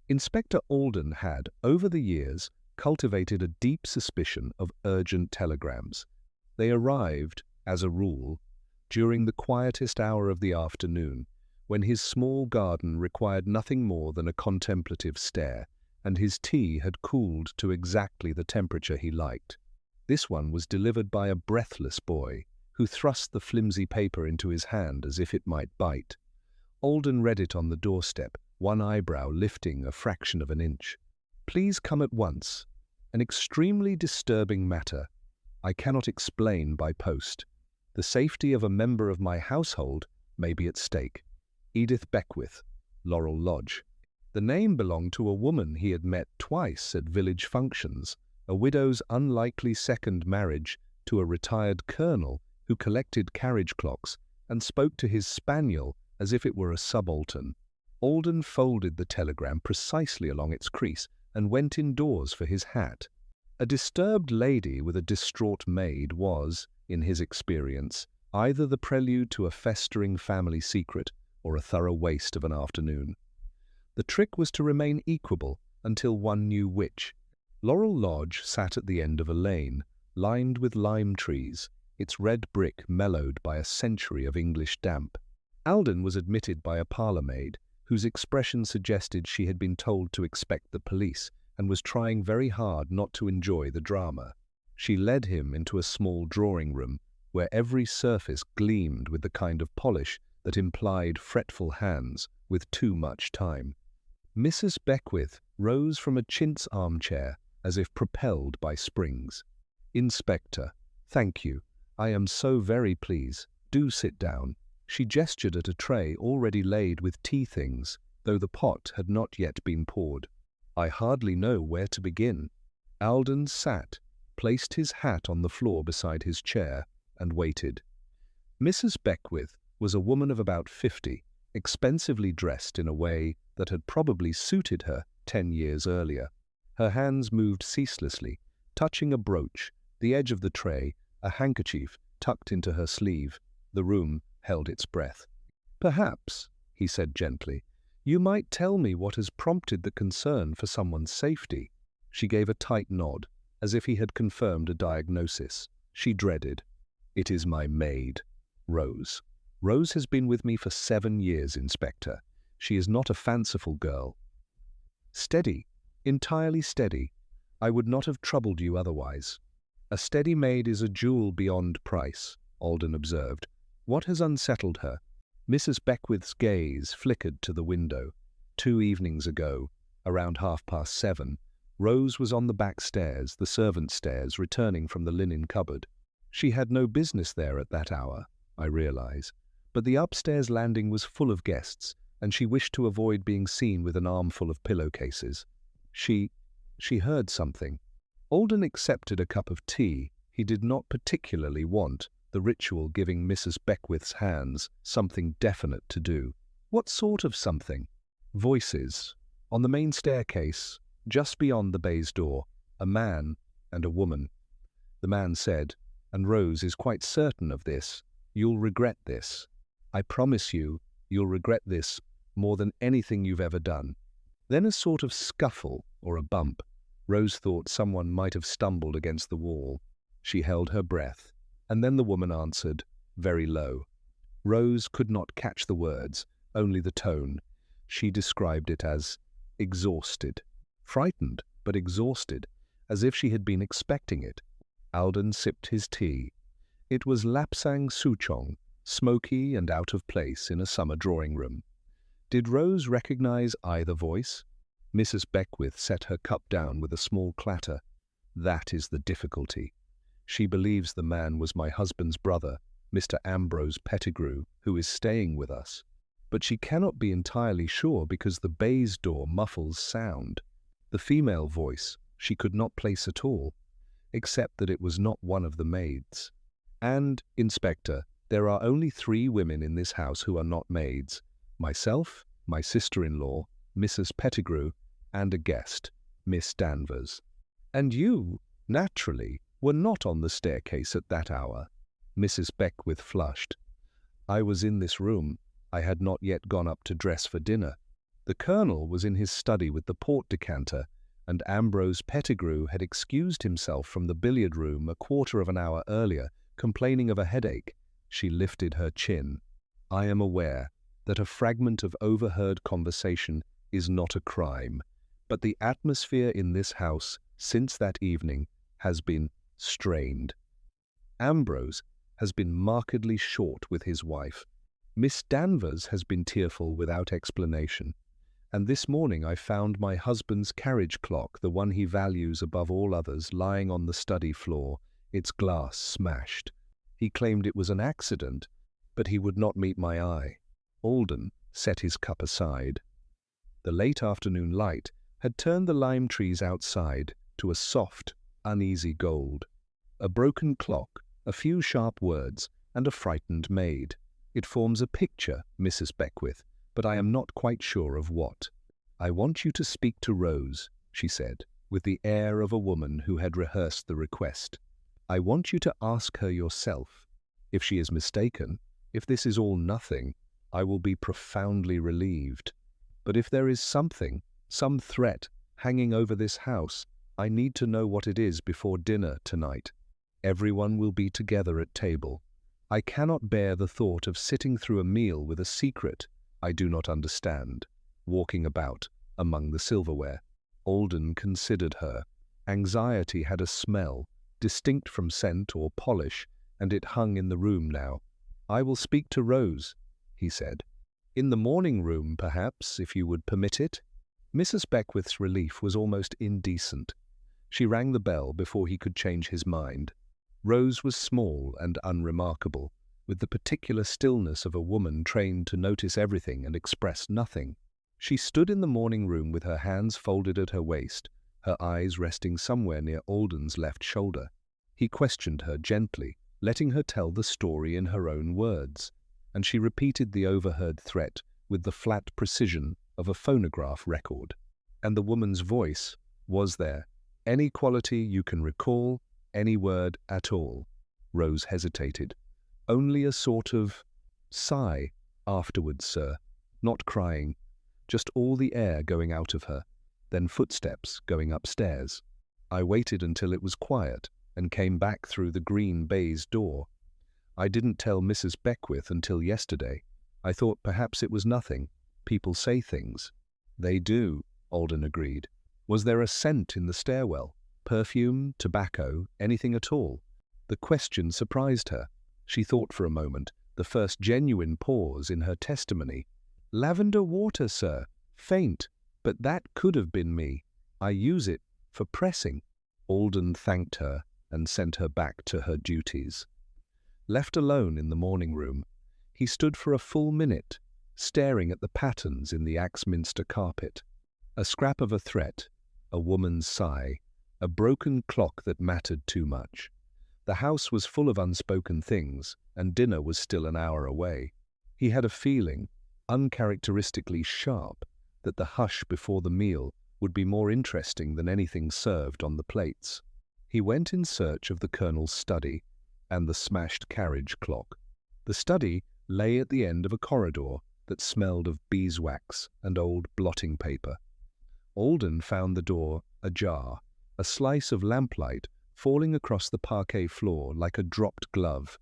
Inspector Alden had, over the years, cultivated a deep suspicion of urgent telegrams. They arrived, as a rule, during the quietest hour of the afternoon, when his small garden required nothing more than a contemplative stare, and his tea had cooled to exactly the temperature he liked. This one was delivered by a breathless boy, who thrust the flimsy paper into his hand as if it might bite. Alden read it on the doorstep, one eyebrow lifting a fraction of an inch. "Please come at once. An extremely disturbing matter. I cannot explain by post. The safety of a member of my household may be at stake. Edith Beckwith, Laurel Lodge." The name belonged to a woman he had met twice at village functions, a widow's unlikely second marriage to a retired colonel who collected carriage clocks and spoke to his spaniel as if it were a subaltern. Alden folded the telegram precisely along its crease and went indoors for his hat. A disturbed lady with a distraught maid was, in his experience, either the prelude to a festering family secret or a thorough waste of an afternoon. The trick was to remain equable until one knew which. Laurel Lodge sat at the end of a lane, lined with lime trees, its red brick mellowed by a century of English damp. Alden was admitted by a parlour maid, whose expression suggested she had been told to expect the police and was trying very hard not to enjoy the drama. She led him into a small drawing-room, where every surface gleamed with the kind of polish that implied fretful hands with too much time. Mrs. Beckwith rose from a chintz armchair as if propelled by springs. "Inspector, thank you. I am so very pleased. Do sit down." She gestured at a tray already laid with tea things, though the pot had not yet been poured. "I hardly know where to begin." Alden sat, placed his hat on the floor beside his chair, and waited. Mrs. Beckwith was a woman of about 50, expensively dressed in a way that had probably suited her 10 years earlier. Her hands moved ceaselessly, touching a brooch, the edge of the tray, a handkerchief tucked into her sleeve. The room held its breath. "Perhaps," he said gently, "you might tell me what has prompted the concern for someone's safety." She gave a tight nod, as if he had confirmed a diagnosis. She dreaded. "It is my maid, Rose. Rose has been with me for 7 years, Inspector. She is not a fanciful girl. Steady, entirely steady. I would not have troubled you otherwise." "A steady maid is a jewel beyond price," Alden observed. "What has unsettled her?" Mrs. Beckwith's gaze flickered to the window. 2 evenings ago, around 7:30, Rose was on the back stairs, the servants' stairs, returning from the linen cupboard. She had no business there at that hour, I realize, but the upstairs landing was full of guests, and she wished to avoid being seen with an armful of pillowcases. She heard something. Alden accepted a cup of tea. He did not particularly want the ritual giving Mrs. Beckwith's hands something definite to do. What sort of something? Voices. On the main staircase, just beyond the baize door, a man and a woman. The man said, and Rose is quite certain of this, "You'll regret this. I promise you, you'll regret this more than anything you've ever done." Then a sort of scuffle or a bump. Rose thought someone might have stumbled against the wall. She held her breath, and then the woman answered, very low. Rose could not catch the words, only the tone. She described it as exhausted. Frightened, but exhausted, as if she had been expecting it. Alden sipped his tea. It was lapsang souchong, smoky and out of place in a summer drawing-room. Did Rose recognize either voice? Mrs. Beckwith set her cup down with a small clatter. "That is the difficulty. She believes the man was my husband's brother, Mr. Ambrose Pettigrew, who is staying with us. But she cannot be entirely sure because the baize door muffles sound. The female voice she could not place at all, except that it was not one of the maids. And, Inspector, there are only 3 women in this house who are not maids. Myself, my sister-in-law, Mrs. Pettigrew, and a guest, Miss Danvers. And you, naturally, were not on the staircase at that hour." Mrs. Beckwith flushed. "I was in this room. I had not yet gone up to dress for dinner." The colonel was in his study with the port decanter, and Ambrose Pettigrew had excused himself from the billiard room a quarter of an hour earlier, complaining of a headache. She lifted her chin. I am aware that a fragment of overheard conversation is not a crime, but the atmosphere in this house since that evening has been strained. Ambrose has been markedly short with his wife. Miss Danvers has been tearful without explanation. And this morning I found my husband's carriage clock, the one he values above all others, lying on the study floor, its glass smashed. He claimed it was an accident, but he would not meet my eye. Alden set his cup aside. The late afternoon light had turned the lime trees outside to a soft, uneasy gold. A broken clock, a few sharp words, and a frightened maid. It forms a picture, Mrs. Beckwith, but I am not quite sure of what. I want you to speak to Rose, she said, with the air of a woman who had rehearsed the request. I want you to ask her yourself. If she is mistaken, if this is all nothing, I will be profoundly relieved. But if there is something, some threat, hanging over this house, I need to know what it is before dinner tonight. Everyone will be together at table. I cannot bear the thought of sitting through a meal with a secret I do not understand, walking about among the silverware. Alden considered her. Anxiety had a smell, distinct from scent or polish, and it hung in the room now. I will speak to Rose, he said. In the morning room, perhaps, if you would permit it. Mrs. Beckwith's relief was almost indecent. She rang the bell before he could change his mind. Rose was small and unremarkable, with the particular stillness of a woman trained to notice everything and express nothing. She stood in the morning room with her hands folded at her waist, her eyes resting somewhere near Alden's left shoulder. He questioned her gently, letting her tell the story in her own words, and she repeated the overheard threat with the flat precision of a phonograph record. And the woman's voice was there. Any quality you can recall, any word at all. Rose hesitated. Only a sort of sigh afterwards, sir. Not crying, just all the air going out of her, then footsteps going upstairs. I waited until it was quiet and came back through the green baize door. I didn't tell Mrs. Beckwith until yesterday. I thought perhaps it was nothing. People say things. They do, Alden agreed. Was there a scent in the stairwell? Perfume, tobacco, anything at all? The question surprised her. She thought for a moment, the first genuine pause in her testimony. Lavender water, sir. Faint, but that could have been me. I use it for pressing. Alden thanked her and sent her back to her duties. Left alone in the morning room, he stood for a full minute, staring at the patterns in the Axminster carpet. A scrap of a threat, a woman's sigh, a broken clock that mattered too much. The house was full of unspoken things, and dinner was still an hour away. He had a feeling, uncharacteristically sharp, that the hush before the meal would be more interesting than anything served on the plates. He went in search of the colonel's study and the smashed carriage clock. The study lay at the end of a corridor that smelled of beeswax and old blotting paper. Alden found the door ajar, a slice of lamplight falling across the parquet floor like a dropped glove.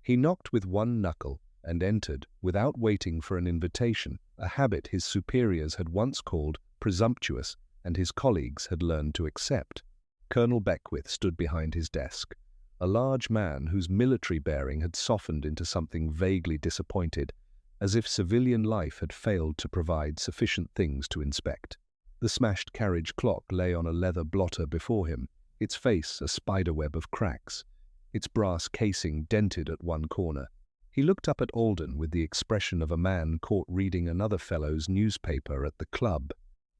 He knocked with one knuckle and entered without waiting for an invitation, a habit his superiors had once called presumptuous and his colleagues had learned to accept. Colonel Beckwith stood behind his desk, a large man whose military bearing had softened into something vaguely disappointed, as if civilian life had failed to provide sufficient things to inspect. The smashed carriage clock lay on a leather blotter before him, its face a spiderweb of cracks, its brass casing dented at one corner. He looked up at Alden with the expression of a man caught reading another fellow's newspaper at the club.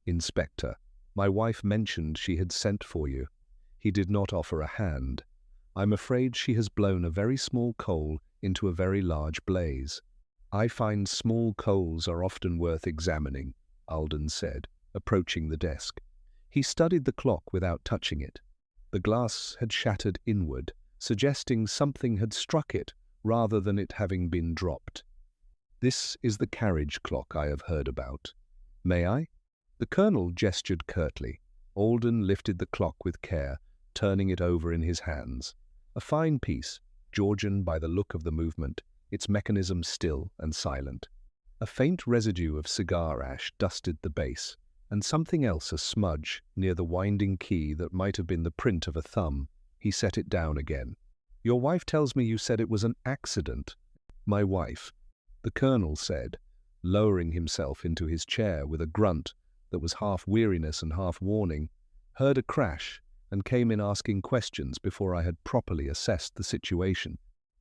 Inspector, my wife mentioned she had sent for you. He did not offer a hand. I'm afraid she has blown a very small coal into a very large blaze. I find small coals are often worth examining, Alden said, approaching the desk. He studied the clock without touching it. The glass had shattered inward, suggesting something had struck it rather than it having been dropped. This is the carriage clock I have heard about. "May I?" The colonel gestured curtly. Alden lifted the clock with care, turning it over in his hands. A fine piece, Georgian by the look of the movement, its mechanism still and silent. A faint residue of cigar ash dusted the base, and something else, a smudge, near the winding key that might have been the print of a thumb. He set it down again. "Your wife tells me you said it was an accident." "My wife," the colonel said, lowering himself into his chair with a grunt that was half weariness and half warning, "heard a crash and came in asking questions before I had properly assessed the situation.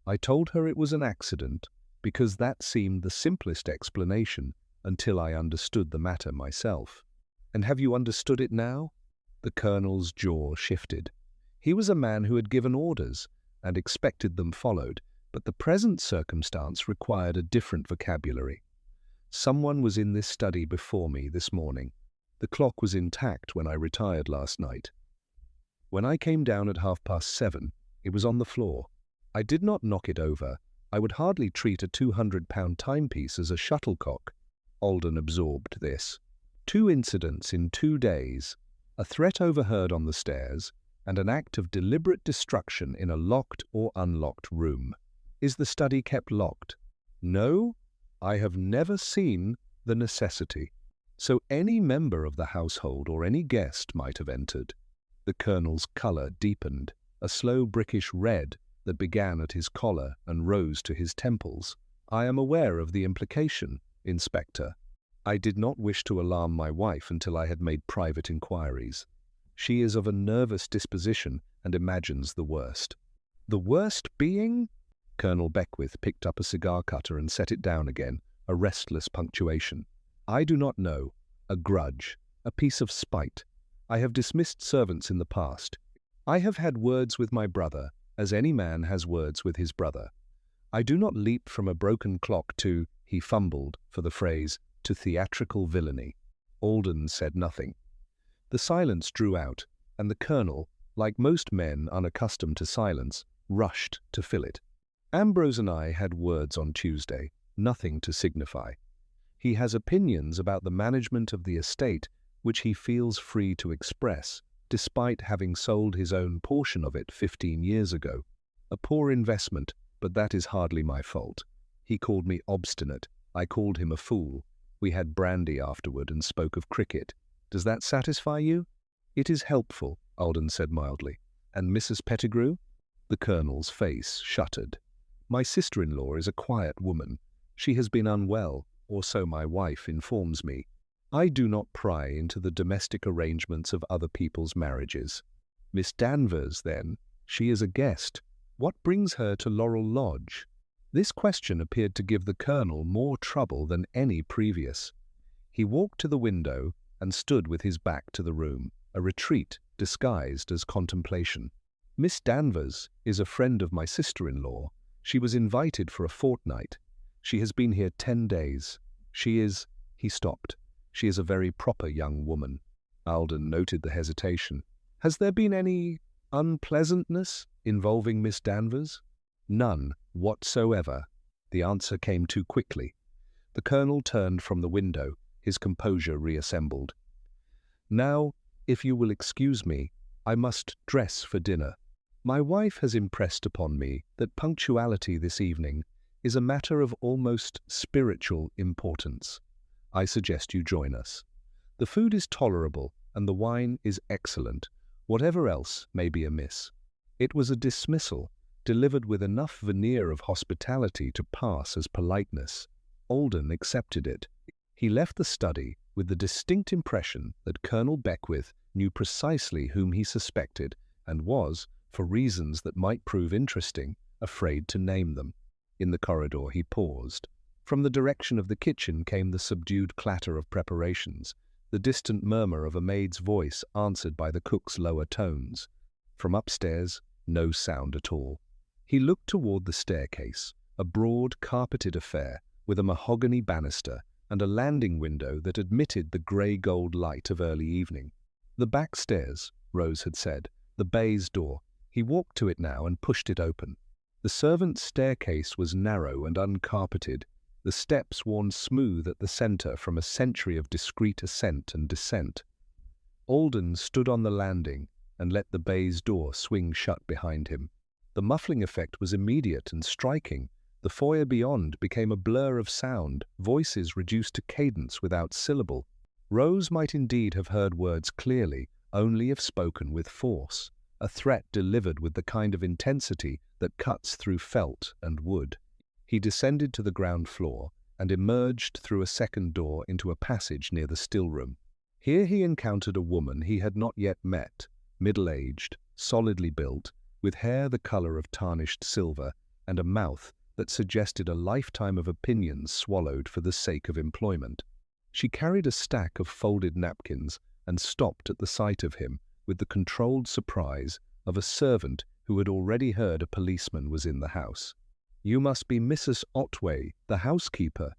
I told her it was an accident because that seemed the simplest explanation until I understood the matter myself." "And have you understood it now?" The colonel's jaw shifted. He was a man who had given orders and expected them followed, but the present circumstance required a different vocabulary. "Someone was in this study before me this morning. The clock was intact when I retired last night. When I came down at 7:30, it was on the floor. I did not knock it over. I would hardly treat a 200-pound timepiece as a shuttlecock." Alden absorbed this. 2 incidents in 2 days, a threat overheard on the stairs, and an act of deliberate destruction in a locked or unlocked room. "Is the study kept locked?" "No, I have never seen the necessity. So any member of the household or any guest might have entered." The colonel's colour deepened, a slow brickish red that began at his collar and rose to his temples. "I am aware of the implication, Inspector. I did not wish to alarm my wife until I had made private inquiries. She is of a nervous disposition and imagines the worst." "The worst being?" Colonel Beckwith picked up a cigar cutter and set it down again, a restless punctuation. "I do not know. A grudge, a piece of spite. I have dismissed servants in the past. I have had words with my brother, as any man has words with his brother. I do not leap from a broken clock to," he fumbled for the phrase, "to theatrical villainy." Alden said nothing. The silence drew out, and the colonel, like most men unaccustomed to silence, rushed to fill it. "Ambrose and I had words on Tuesday, nothing to signify. He has opinions about the management of the estate which he feels free to express, despite having sold his own portion of it 15 years ago. A poor investment, but that is hardly my fault. He called me obstinate. I called him a fool. We had brandy afterward and spoke of cricket. Does that satisfy you?" "It is helpful," Alden said mildly. "And Mrs. Pettigrew?" The colonel's face shuttered. "My sister-in-law is a quiet woman. She has been unwell, or so my wife informs me. I do not pry into the domestic arrangements of other people's marriages." "Miss Danvers, then? She is a guest. What brings her to Laurel Lodge?" This question appeared to give the colonel more trouble than any previous. He walked to the window and stood with his back to the room, a retreat disguised as contemplation. "Miss Danvers is a friend of my sister-in-law. She was invited for a fortnight. She has been here 10 days. She is—" He stopped. "She is a very proper young woman." Alden noted the hesitation. "Has there been any unpleasantness involving Miss Danvers?" "None whatsoever." The answer came too quickly. The colonel turned from the window, his composure reassembled. "Now, if you will excuse me, I must dress for dinner. My wife has impressed upon me that punctuality this evening is a matter of almost spiritual importance. I suggest you join us. The food is tolerable and the wine is excellent, whatever else may be amiss." It was a dismissal, delivered with enough veneer of hospitality to pass as politeness. Alden accepted it. He left the study with the distinct impression that Colonel Beckwith knew precisely whom he suspected and was, for reasons that might prove interesting, afraid to name them. In the corridor he paused. From the direction of the kitchen came the subdued clatter of preparations, the distant murmur of a maid's voice answered by the cook's lower tones. From upstairs, no sound at all. He looked toward the staircase, a broad, carpeted affair with a mahogany banister and a landing window that admitted the grey-gold light of early evening. "The back stairs," Rose had said, "the baize door." He walked to it now and pushed it open. The servants' staircase was narrow and uncarpeted, the steps worn smooth at the centre from a century of discreet ascent and descent. Alden stood on the landing and let the baize door swing shut behind him. The muffling effect was immediate and striking. The foyer beyond became a blur of sound, voices reduced to cadence without syllable. Rose might indeed have heard words clearly, only if spoken with force, a threat delivered with the kind of intensity that cuts through felt and wood. He descended to the ground floor and emerged through a second door into a passage near the still room. Here he encountered a woman he had not yet met, middle-aged, solidly built, with hair the color of tarnished silver and a mouth that suggested a lifetime of opinions swallowed for the sake of employment. She carried a stack of folded napkins and stopped at the sight of him with the controlled surprise of a servant who had already heard a policeman was in the house. "You must be Mrs. Otway, the housekeeper."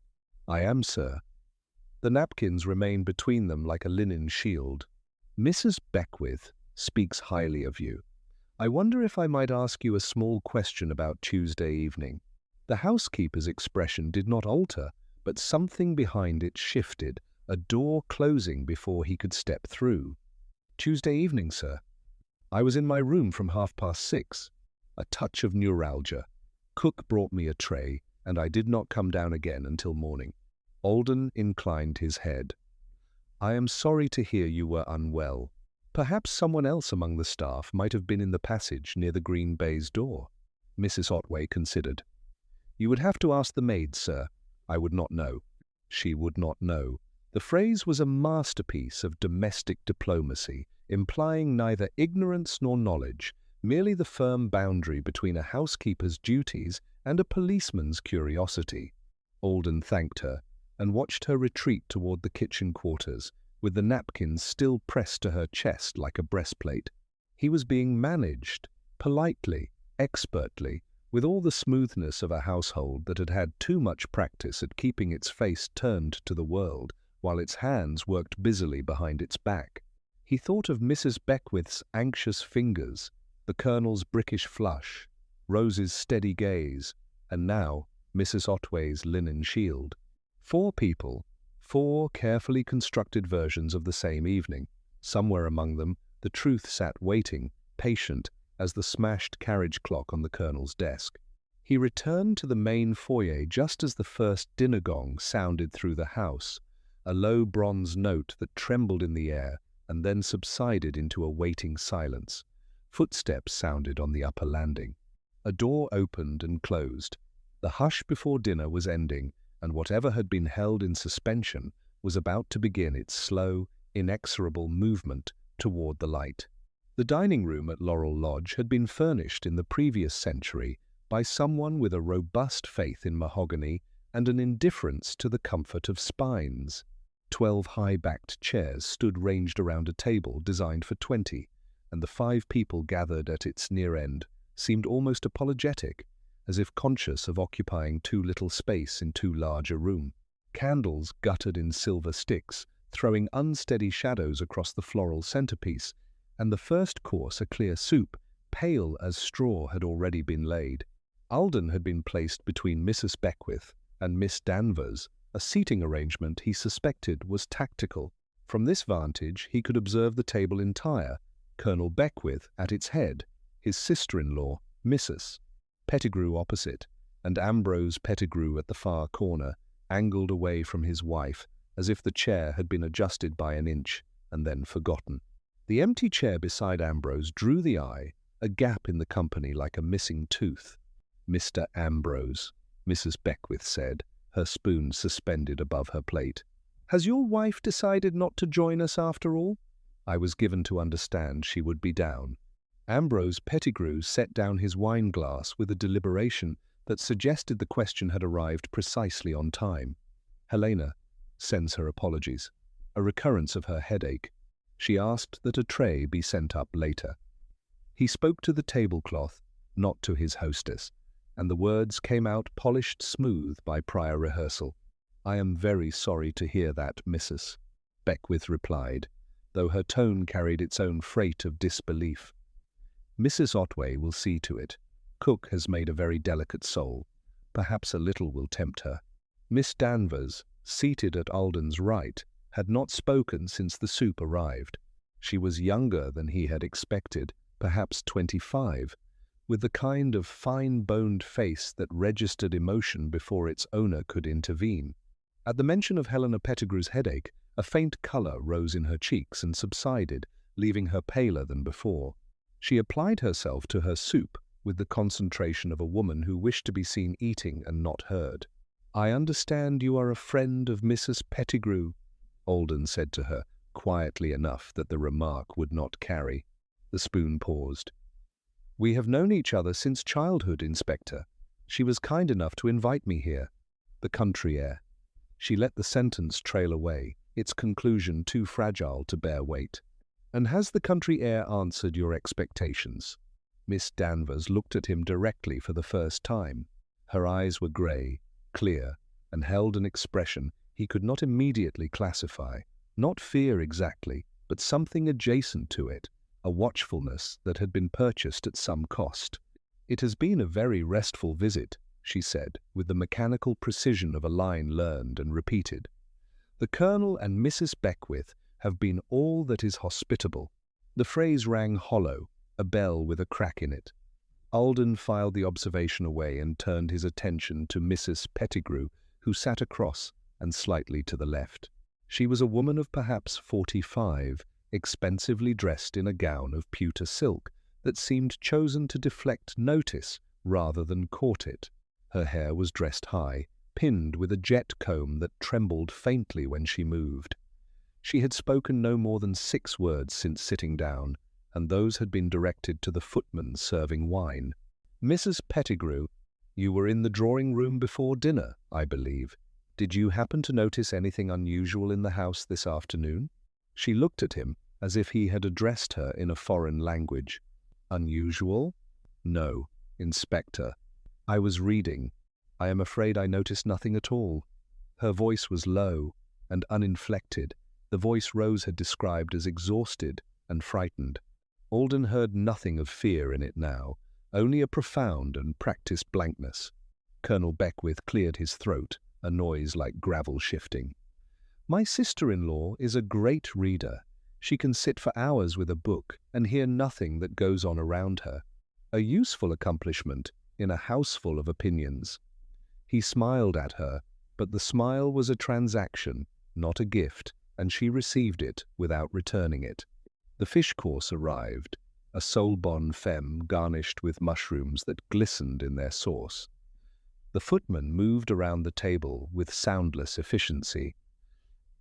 "I am, sir." The napkins remained between them like a linen shield. "Mrs. Beckwith speaks highly of you. I wonder if I might ask you a small question about Tuesday evening." The housekeeper's expression did not alter, but something behind it shifted, a door closing before he could step through. "Tuesday evening, sir. I was in my room from 6:30. A touch of neuralgia. Cook brought me a tray, and I did not come down again until morning." Alden inclined his head. "I am sorry to hear you were unwell. Perhaps someone else among the staff might have been in the passage near the green baize door." Mrs. Otway considered. "You would have to ask the maid, sir. I would not know." She would not know. The phrase was a masterpiece of domestic diplomacy, implying neither ignorance nor knowledge, merely the firm boundary between a housekeeper's duties and a policeman's curiosity. Alden thanked her and watched her retreat toward the kitchen quarters, with the napkins still pressed to her chest like a breastplate. He was being managed, politely, expertly, with all the smoothness of a household that had had too much practice at keeping its face turned to the world, while its hands worked busily behind its back. He thought of Mrs. Beckwith's anxious fingers, the Colonel's brickish flush, Rose's steady gaze, and now Mrs. Otway's linen shield. 4 people, 4 carefully constructed versions of the same evening. Somewhere among them, the truth sat waiting, patient, as the smashed carriage clock on the Colonel's desk. He returned to the main foyer just as the first dinner gong sounded through the house, a low bronze note that trembled in the air and then subsided into a waiting silence. Footsteps sounded on the upper landing. A door opened and closed. The hush before dinner was ending, and whatever had been held in suspension was about to begin its slow, inexorable movement toward the light. The dining room at Laurel Lodge had been furnished in the previous century by someone with a robust faith in mahogany and an indifference to the comfort of spines. 12 high-backed chairs stood ranged around a table designed for 20, and the 5 people gathered at its near end seemed almost apologetic, as if conscious of occupying too little space in too large a room. Candles guttered in silver sticks, throwing unsteady shadows across the floral centerpiece, and the first course, a clear soup, pale as straw, had already been laid. Alden had been placed between Mrs. Beckwith and Miss Danvers, a seating arrangement he suspected was tactical. From this vantage he could observe the table entire, Colonel Beckwith at its head, his sister-in-law, Mrs. Pettigrew opposite, and Ambrose Pettigrew at the far corner, angled away from his wife, as if the chair had been adjusted by an inch and then forgotten. The empty chair beside Ambrose drew the eye, a gap in the company like a missing tooth. "Mr. Ambrose," Mrs. Beckwith said, her spoon suspended above her plate. "Has your wife decided not to join us after all?" I was given to understand she would be down. Ambrose Pettigrew set down his wine-glass with a deliberation that suggested the question had arrived precisely on time. "Helena sends her apologies. A recurrence of her headache. She asked that a tray be sent up later." He spoke to the tablecloth, not to his hostess, and the words came out polished smooth by prior rehearsal. "I am very sorry to hear that, Mrs." Beckwith replied, though her tone carried its own freight of disbelief. "Mrs. Otway will see to it. Cook has made a very delicate soul. Perhaps a little will tempt her." Miss Danvers, seated at Alden's right, had not spoken since the soup arrived. She was younger than he had expected, perhaps 25, with the kind of fine-boned face that registered emotion before its owner could intervene. At the mention of Helena Pettigrew's headache, a faint colour rose in her cheeks and subsided, leaving her paler than before. She applied herself to her soup with the concentration of a woman who wished to be seen eating and not heard. "I understand you are a friend of Mrs. Pettigrew," Alden said to her, quietly enough that the remark would not carry. The spoon paused. "We have known each other since childhood, Inspector. She was kind enough to invite me here." The country air. She let the sentence trail away, its conclusion too fragile to bear weight. "And has the country air answered your expectations?" Miss Danvers looked at him directly for the first time. Her eyes were grey, clear, and held an expression he could not immediately classify. Not fear exactly, but something adjacent to it, a watchfulness that had been purchased at some cost. "It has been a very restful visit," she said, with the mechanical precision of a line learned and repeated. "The Colonel and Mrs. Beckwith have been all that is hospitable." The phrase rang hollow, a bell with a crack in it. Alden filed the observation away and turned his attention to Mrs. Pettigrew, who sat across and slightly to the left. She was a woman of perhaps 45, expensively dressed in a gown of pewter silk that seemed chosen to deflect notice rather than court it. Her hair was dressed high, pinned with a jet comb that trembled faintly when she moved. She had spoken no more than 6 words since sitting down, and those had been directed to the footman serving wine. "Mrs. Pettigrew, you were in the drawing-room before dinner, I believe. Did you happen to notice anything unusual in the house this afternoon?" She looked at him as if he had addressed her in a foreign language. "Unusual? No, Inspector. I was reading. I am afraid I noticed nothing at all." Her voice was low and uninflected, the voice Rose had described as exhausted and frightened. Alden heard nothing of fear in it now, only a profound and practiced blankness. Colonel Beckwith cleared his throat, a noise like gravel shifting. "My sister-in-law is a great reader. She can sit for hours with a book and hear nothing that goes on around her. A useful accomplishment in a house full of opinions." He smiled at her, but the smile was a transaction, not a gift, and she received it without returning it. The fish course arrived, a sole bonne femme garnished with mushrooms that glistened in their sauce. The footman moved around the table with soundless efficiency.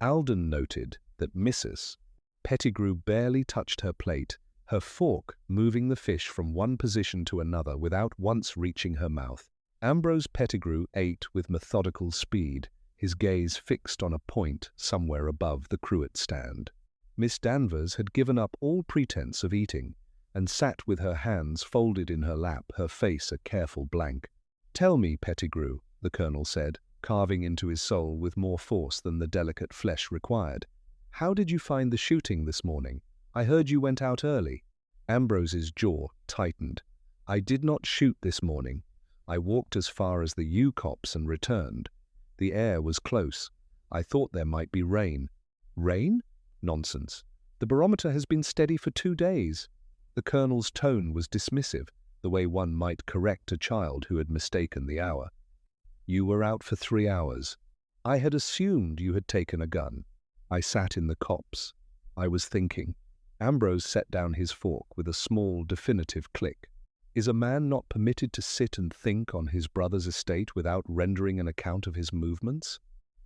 Alden noted that Mrs. Pettigrew barely touched her plate, her fork moving the fish from one position to another without once reaching her mouth. Ambrose Pettigrew ate with methodical speed, his gaze fixed on a point somewhere above the cruet stand. Miss Danvers had given up all pretense of eating, and sat with her hands folded in her lap, her face a careful blank. "Tell me, Pettigrew," the Colonel said, carving into his soul with more force than the delicate flesh required. "How did you find the shooting this morning? I heard you went out early." Ambrose's jaw tightened. "I did not shoot this morning. I walked as far as the U-copse and returned. The air was close. I thought there might be rain." "Rain? Nonsense. The barometer has been steady for 2 days." The Colonel's tone was dismissive, the way one might correct a child who had mistaken the hour. "You were out for 3 hours. I had assumed you had taken a gun. I sat in the copse. I was thinking." Ambrose set down his fork with a small, definitive click. Is a man not permitted to sit and think on his brother's estate without rendering an account of his movements?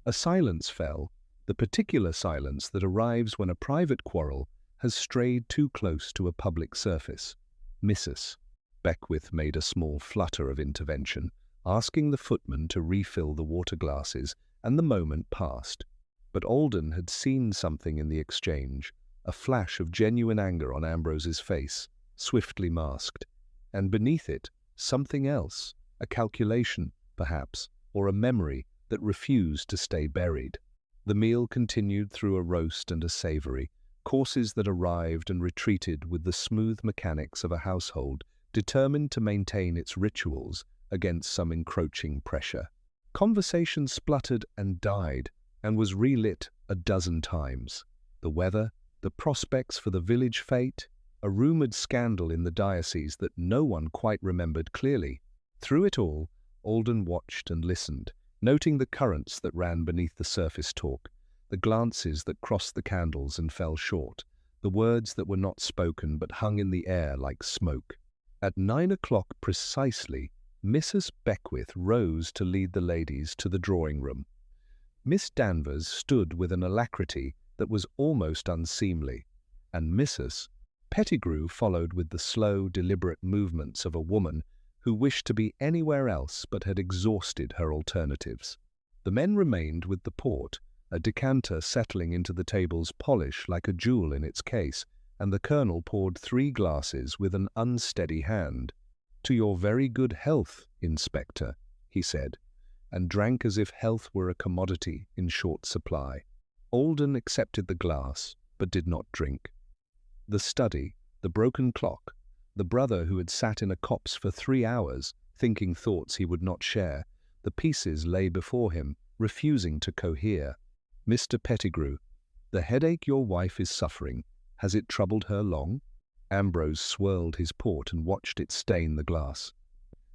A silence fell, the particular silence that arrives when a private quarrel has strayed too close to a public surface. Mrs. Beckwith made a small flutter of intervention, asking the footman to refill the water glasses, and the moment passed. But Alden had seen something in the exchange, a flash of genuine anger on Ambrose's face, swiftly masked, and beneath it, something else, a calculation, perhaps, or a memory that refused to stay buried. The meal continued through a roast and a savoury, courses that arrived and retreated with the smooth mechanics of a household determined to maintain its rituals against some encroaching pressure. Conversation spluttered and died, and was relit a dozen times. The weather, the prospects for the village fete, a rumoured scandal in the diocese that no one quite remembered clearly. Through it all, Alden watched and listened, noting the currents that ran beneath the surface talk, the glances that crossed the candles and fell short, the words that were not spoken but hung in the air like smoke. At 9 o'clock precisely, Mrs. Beckwith rose to lead the ladies to the drawing-room. Miss Danvers stood with an alacrity that was almost unseemly, and Mrs. Pettigrew followed with the slow, deliberate movements of a woman who wished to be anywhere else but had exhausted her alternatives. The men remained with the port, a decanter settling into the table's polish like a jewel in its case, and the colonel poured 3 glasses with an unsteady hand. "To your very good health, Inspector," he said, and drank as if health were a commodity in short supply. Alden accepted the glass, but did not drink. The study, the broken clock, the brother who had sat in a copse for 3 hours, thinking thoughts he would not share, the pieces lay before him, refusing to cohere. "Mr. Pettigrew, the headache your wife is suffering, has it troubled her long?" Ambrose swirled his port and watched it stain the glass.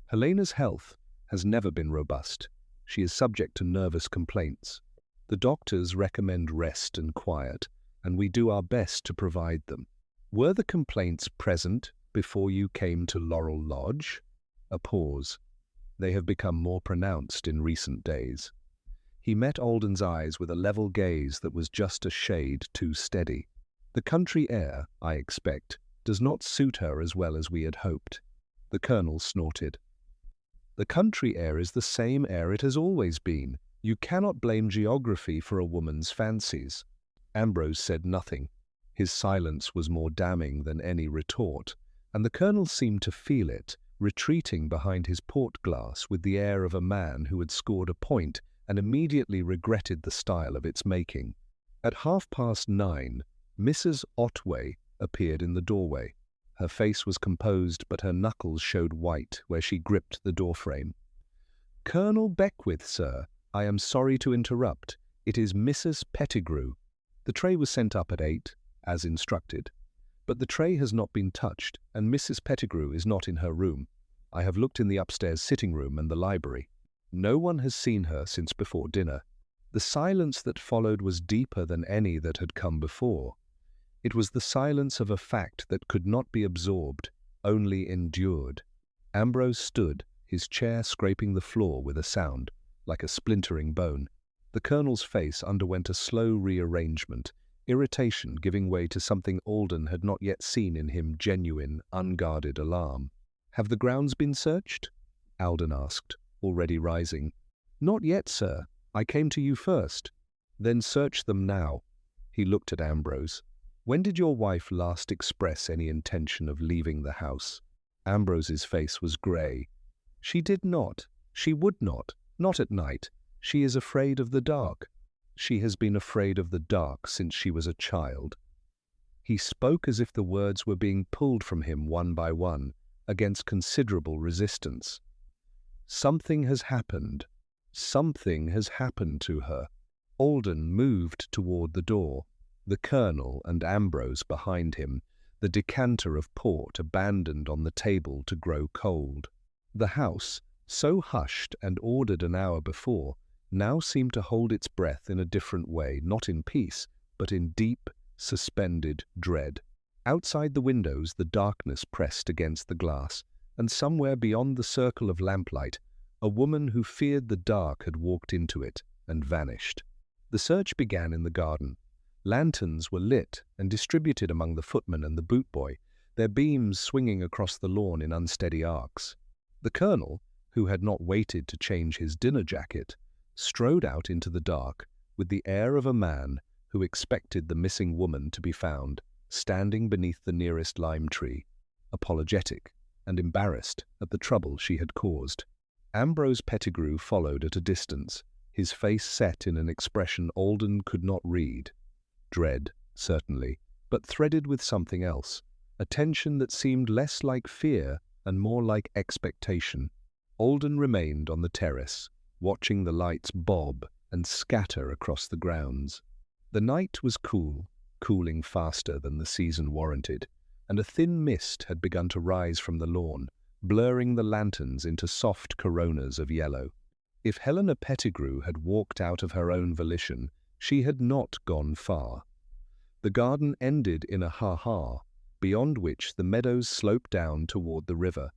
"Helena's health has never been robust. She is subject to nervous complaints. The doctors recommend rest and quiet, and we do our best to provide them. Were the complaints present before you came to Laurel Lodge?" A pause. "They have become more pronounced in recent days." He met Alden's eyes with a level gaze that was just a shade too steady. "The country air, I expect, does not suit her as well as we had hoped." The colonel snorted. "The country air is the same air it has always been. You cannot blame geography for a woman's fancies." Ambrose said nothing. His silence was more damning than any retort, and the colonel seemed to feel it, retreating behind his port glass with the air of a man who had scored a point and immediately regretted the style of its making. At 9:30, Mrs. Otway appeared in the doorway. Her face was composed, but her knuckles showed white where she gripped the doorframe. "Colonel Beckwith, sir, I am sorry to interrupt. It is Mrs. Pettigrew." The tray was sent up at 8, as instructed. "But the tray has not been touched, and Mrs. Pettigrew is not in her room. I have looked in the upstairs sitting room and the library. No one has seen her since before dinner." The silence that followed was deeper than any that had come before. It was the silence of a fact that could not be absorbed, only endured. Ambrose stood, his chair scraping the floor with a sound, like a splintering bone. The colonel's face underwent a slow rearrangement, irritation giving way to something Alden had not yet seen in him, genuine, unguarded alarm. "Have the grounds been searched?" Alden asked, already rising. "Not yet, sir. I came to you first." "Then search them now." He looked at Ambrose. "When did your wife last express any intention of leaving the house?" Ambrose's face was grey. "She did not. She would not. Not at night. She is afraid of the dark." "She has been afraid of the dark since she was a child." He spoke as if the words were being pulled from him one by one, against considerable resistance. "Something has happened. Something has happened to her." Alden moved toward the door, the colonel and Ambrose behind him, the decanter of port abandoned on the table to grow cold. The house, so hushed and ordered an hour before, now seemed to hold its breath in a different way, not in peace, but in deep, suspended dread. Outside the windows the darkness pressed against the glass, and somewhere beyond the circle of lamplight, a woman who feared the dark had walked into it and vanished. The search began in the garden. Lanterns were lit and distributed among the footman and the bootboy, their beams swinging across the lawn in unsteady arcs. The colonel, who had not waited to change his dinner jacket, strode out into the dark with the air of a man who expected the missing woman to be found, standing beneath the nearest lime tree, apologetic and embarrassed at the trouble she had caused. Ambrose Pettigrew followed at a distance, his face set in an expression Alden could not read. Dread, certainly, but threaded with something else, a tension that seemed less like fear and more like expectation. Alden remained on the terrace, watching the lights bob and scatter across the grounds. The night was cool, cooling faster than the season warranted, and a thin mist had begun to rise from the lawn, blurring the lanterns into soft coronas of yellow. If Helena Pettigrew had walked out of her own volition, she had not gone far. The garden ended in a ha-ha, beyond which the meadows sloped down toward the river.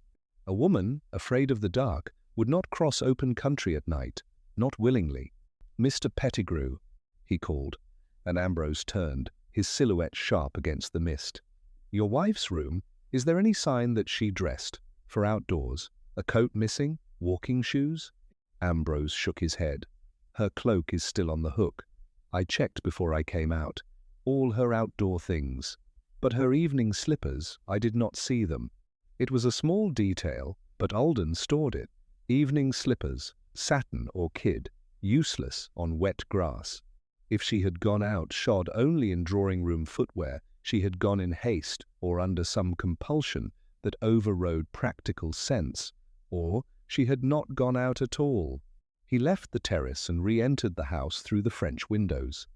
A woman, afraid of the dark, would not cross open country at night, not willingly. "Mr. Pettigrew," he called, and Ambrose turned, his silhouette sharp against the mist. "Your wife's room? Is there any sign that she dressed? For outdoors? A coat missing? Walking shoes?" Ambrose shook his head. "Her cloak is still on the hook. I checked before I came out. All her outdoor things. But her evening slippers, I did not see them. It was a small detail, but Alden stored it. Evening slippers, satin or kid, useless on wet grass. If she had gone out shod only in drawing-room footwear, she had gone in haste or under some compulsion that overrode practical sense, or she had not gone out at all." He left the terrace and re-entered the house through the French windows.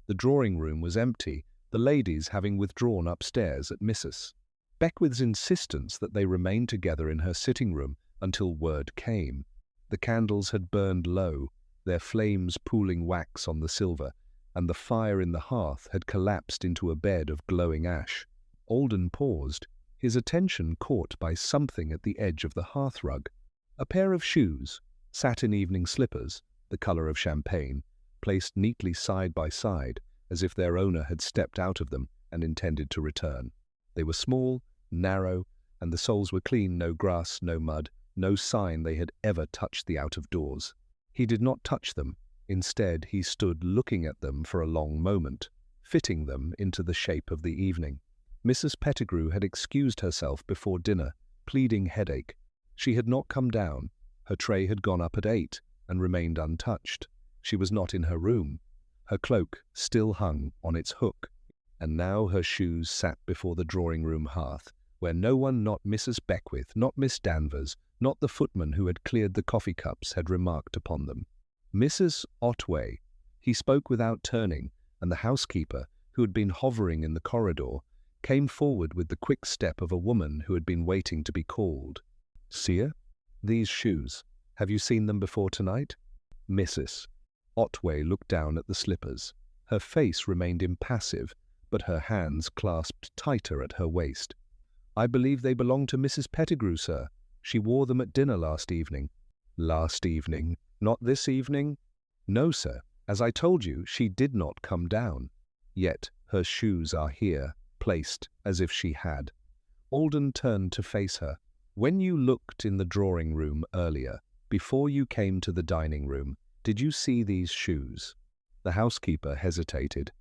The drawing-room was empty, the ladies having withdrawn upstairs at Mrs. Beckwith's insistence that they remain together in her sitting-room until word came. The candles had burned low, their flames pooling wax on the silver, and the fire in the hearth had collapsed into a bed of glowing ash. Alden paused, his attention caught by something at the edge of the hearthrug. A pair of shoes, satin evening slippers, the color of champagne, placed neatly side by side, as if their owner had stepped out of them and intended to return. They were small, narrow, and the soles were clean, no grass, no mud, no sign they had ever touched the out-of-doors. He did not touch them. Instead, he stood looking at them for a long moment, fitting them into the shape of the evening. Mrs. Pettigrew had excused herself before dinner, pleading headache. She had not come down. Her tray had gone up at 8 and remained untouched. She was not in her room. Her cloak still hung on its hook, and now her shoes sat before the drawing-room hearth, where no one, not Mrs. Beckwith, not Miss Danvers, not the footman who had cleared the coffee cups, had remarked upon them. "Mrs. Otway," he spoke without turning, and the housekeeper, who had been hovering in the corridor, came forward with the quick step of a woman who had been waiting to be called. "Seer? These shoes. Have you seen them before tonight?" Mrs. Otway looked down at the slippers. Her face remained impassive, but her hands clasped tighter at her waist. "I believe they belong to Mrs. Pettigrew, sir. She wore them at dinner last evening." "Last evening? Not this evening?" "No, sir. As I told you, she did not come down. Yet her shoes are here, placed as if she had." Alden turned to face her. "When you looked in the drawing-room earlier, before you came to the dining-room, did you see these shoes?" The housekeeper hesitated.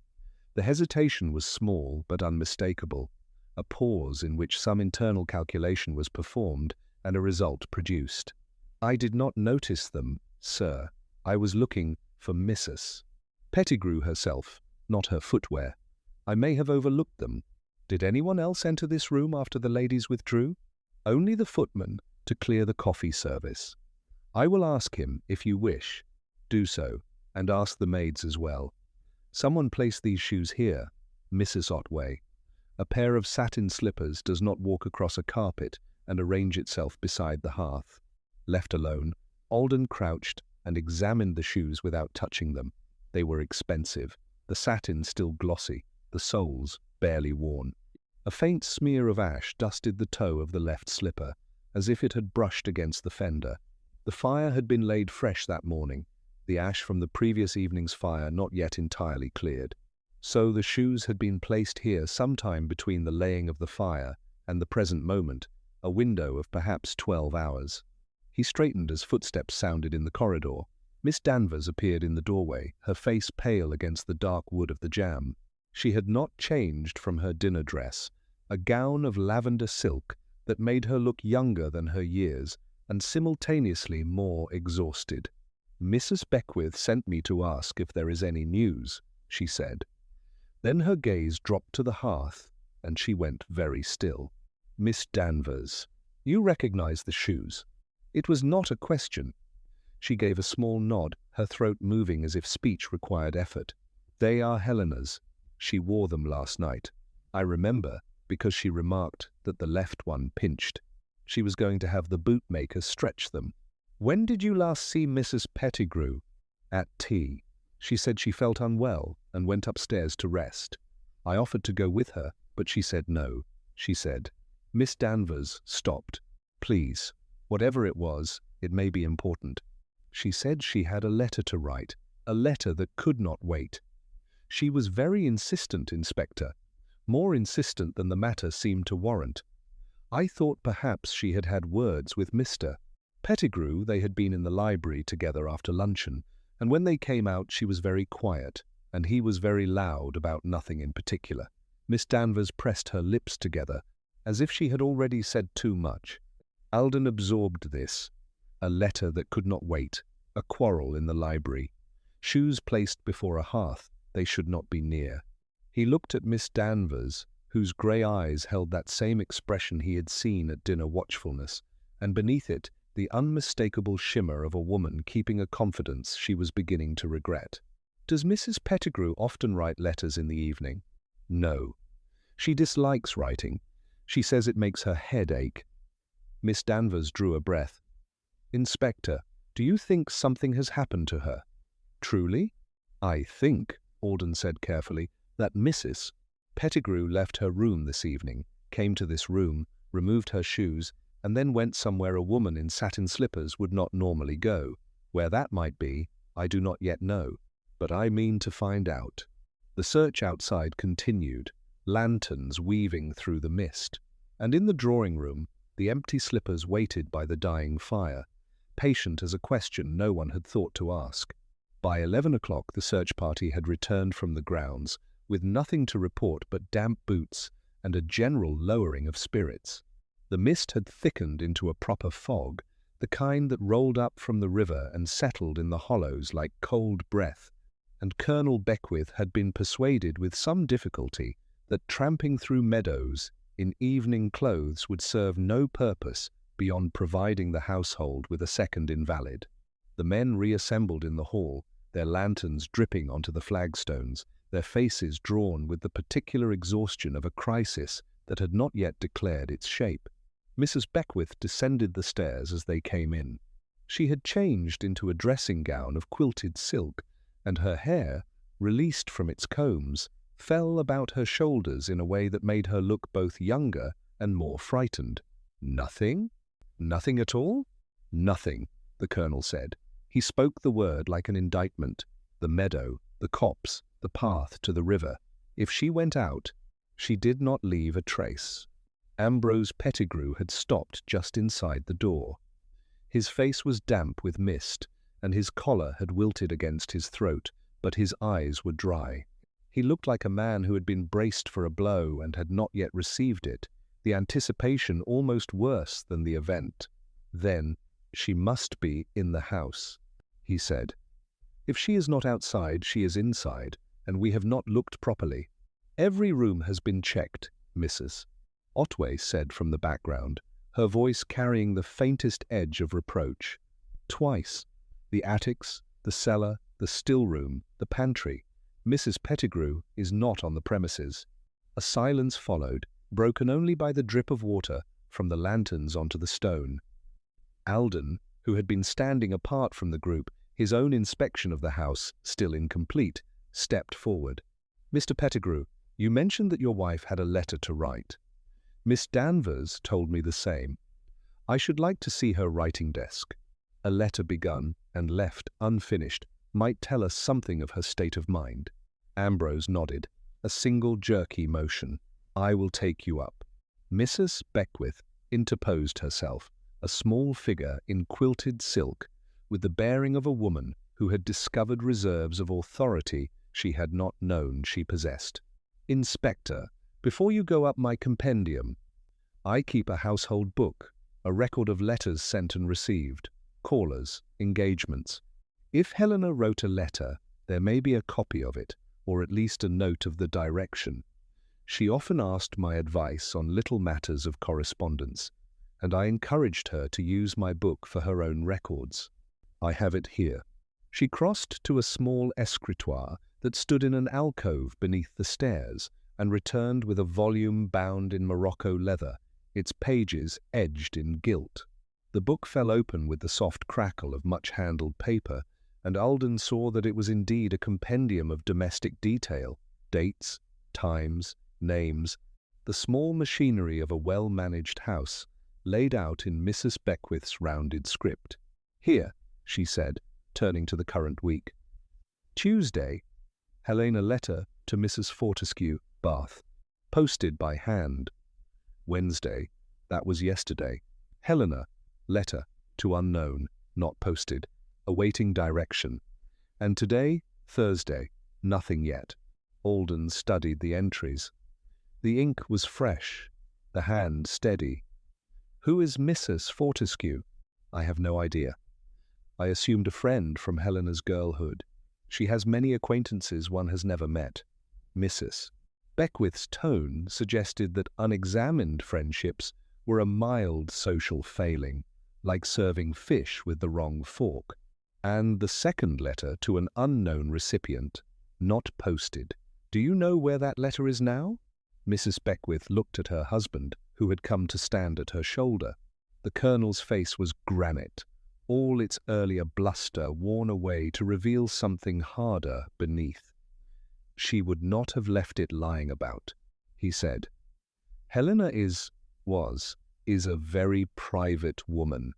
The hesitation was small but unmistakable, a pause in which some internal calculation was performed and a result produced. "I did not notice them, sir. I was looking for Mrs. Pettigrew herself, not her footwear. I may have overlooked them. Did anyone else enter this room after the ladies withdrew?" "Only the footman, to clear the coffee service." "I will ask him, if you wish." "Do so, and ask the maids as well. Someone placed these shoes here, Mrs. Otway. A pair of satin slippers does not walk across a carpet and arrange itself beside the hearth." Left alone, Alden crouched and examined the shoes without touching them. They were expensive, the satin still glossy, the soles barely worn. A faint smear of ash dusted the toe of the left slipper, as if it had brushed against the fender. The fire had been laid fresh that morning, the ash from the previous evening's fire not yet entirely cleared. So the shoes had been placed here sometime between the laying of the fire and the present moment, a window of perhaps 12 hours. He straightened as footsteps sounded in the corridor. Miss Danvers appeared in the doorway, her face pale against the dark wood of the jamb. She had not changed from her dinner dress, a gown of lavender silk that made her look younger than her years and simultaneously more exhausted. "Mrs. Beckwith sent me to ask if there is any news," she said. Then her gaze dropped to the hearth, and she went very still. "Miss Danvers, you recognize the shoes?" It was not a question. She gave a small nod, her throat moving as if speech required effort. "They are Helena's. She wore them last night. I remember, because she remarked that the left one pinched. She was going to have the bootmaker stretch them." "When did you last see Mrs. Pettigrew?" "At tea. She said she felt unwell and went upstairs to rest. I offered to go with her, but she said no. She said." Miss Danvers stopped. "Please, whatever it was, it may be important. She said she had a letter to write, a letter that could not wait. She was very insistent, Inspector, more insistent than the matter seemed to warrant. I thought perhaps she had had words with Mr. Pettigrew. They had been in the library together after luncheon, and when they came out she was very quiet, and he was very loud about nothing in particular." Miss Danvers pressed her lips together, as if she had already said too much. Alden absorbed this. A letter that could not wait, a quarrel in the library, shoes placed before a hearth they should not be near. He looked at Miss Danvers, whose grey eyes held that same expression he had seen at dinner watchfulness, and beneath it the unmistakable shimmer of a woman keeping a confidence she was beginning to regret. "Does Mrs. Pettigrew often write letters in the evening?" "No. She dislikes writing. She says it makes her head ache." Miss Danvers drew a breath. "Inspector, do you think something has happened to her?" "Truly?" "I think," Alden said carefully, "that Mrs. Pettigrew left her room this evening, came to this room, removed her shoes, and then went somewhere a woman in satin slippers would not normally go. Where that might be, I do not yet know, but I mean to find out." The search outside continued, lanterns weaving through the mist, and in the drawing-room the empty slippers waited by the dying fire, patient as a question no one had thought to ask. By 11 o'clock the search party had returned from the grounds, with nothing to report but damp boots and a general lowering of spirits. The mist had thickened into a proper fog, the kind that rolled up from the river and settled in the hollows like cold breath, and Colonel Beckwith had been persuaded with some difficulty that tramping through meadows in evening clothes would serve no purpose beyond providing the household with a second invalid. The men reassembled in the hall, their lanterns dripping onto the flagstones, their faces drawn with the particular exhaustion of a crisis that had not yet declared its shape. Mrs. Beckwith descended the stairs as they came in. She had changed into a dressing gown of quilted silk, and her hair, released from its combs, fell about her shoulders in a way that made her look both younger and more frightened. "Nothing? Nothing at all?" "Nothing," the colonel said. He spoke the word like an indictment. The meadow, the copse, the path to the river. If she went out, she did not leave a trace. Ambrose Pettigrew had stopped just inside the door. His face was damp with mist, and his collar had wilted against his throat, but his eyes were dry. He looked like a man who had been braced for a blow and had not yet received it, the anticipation almost worse than the event. "Then she must be in the house," he said. "If she is not outside, she is inside, and we have not looked properly." "Every room has been checked, Mrs." Otway said from the background, her voice carrying the faintest edge of reproach. "Twice. The attics, the cellar, the still-room, the pantry. Mrs. Pettigrew is not on the premises." A silence followed, broken only by the drip of water from the lanterns onto the stone. Alden, who had been standing apart from the group, his own inspection of the house still incomplete, stepped forward. "Mr. Pettigrew, you mentioned that your wife had a letter to write. Miss Danvers told me the same. I should like to see her writing desk. A letter begun and left unfinished might tell us something of her state of mind." Ambrose nodded, a single jerky motion. "I will take you up." Mrs. Beckwith interposed herself, a small figure in quilted silk, with the bearing of a woman who had discovered reserves of authority she had not known she possessed. "Inspector, before you go up my compendium, I keep a household book, a record of letters sent and received, callers, engagements. If Helena wrote a letter, there may be a copy of it, or at least a note of the direction. She often asked my advice on little matters of correspondence, and I encouraged her to use my book for her own records. I have it here. She crossed to a small escritoire that stood in an alcove beneath the stairs and returned with a volume bound in Morocco leather, its pages edged in gilt. The book fell open with the soft crackle of much-handled paper, and Alden saw that it was indeed a compendium of domestic detail, dates, times, names, the small machinery of a well-managed house, laid out in Mrs. Beckwith's rounded script. "Here," she said, turning to the current week. Tuesday, Helena letter to Mrs. Fortescue, Bath, posted by hand. Wednesday, that was yesterday. Helena, letter to unknown, not posted, awaiting direction. And today, Thursday, nothing yet. Alden studied the entries. The ink was fresh, the hand steady. Who is Mrs. Fortescue? I have no idea. I assumed a friend from Helena's girlhood. She has many acquaintances one has never met. Mrs. Beckwith's tone suggested that unexamined friendships were a mild social failing, like serving fish with the wrong fork. And the second letter to an unknown recipient, not posted. Do you know where that letter is now? Mrs. Beckwith looked at her husband, who had come to stand at her shoulder. The Colonel's face was granite, all its earlier bluster worn away to reveal something harder beneath. She would not have left it lying about, he said. Helena is a very private woman.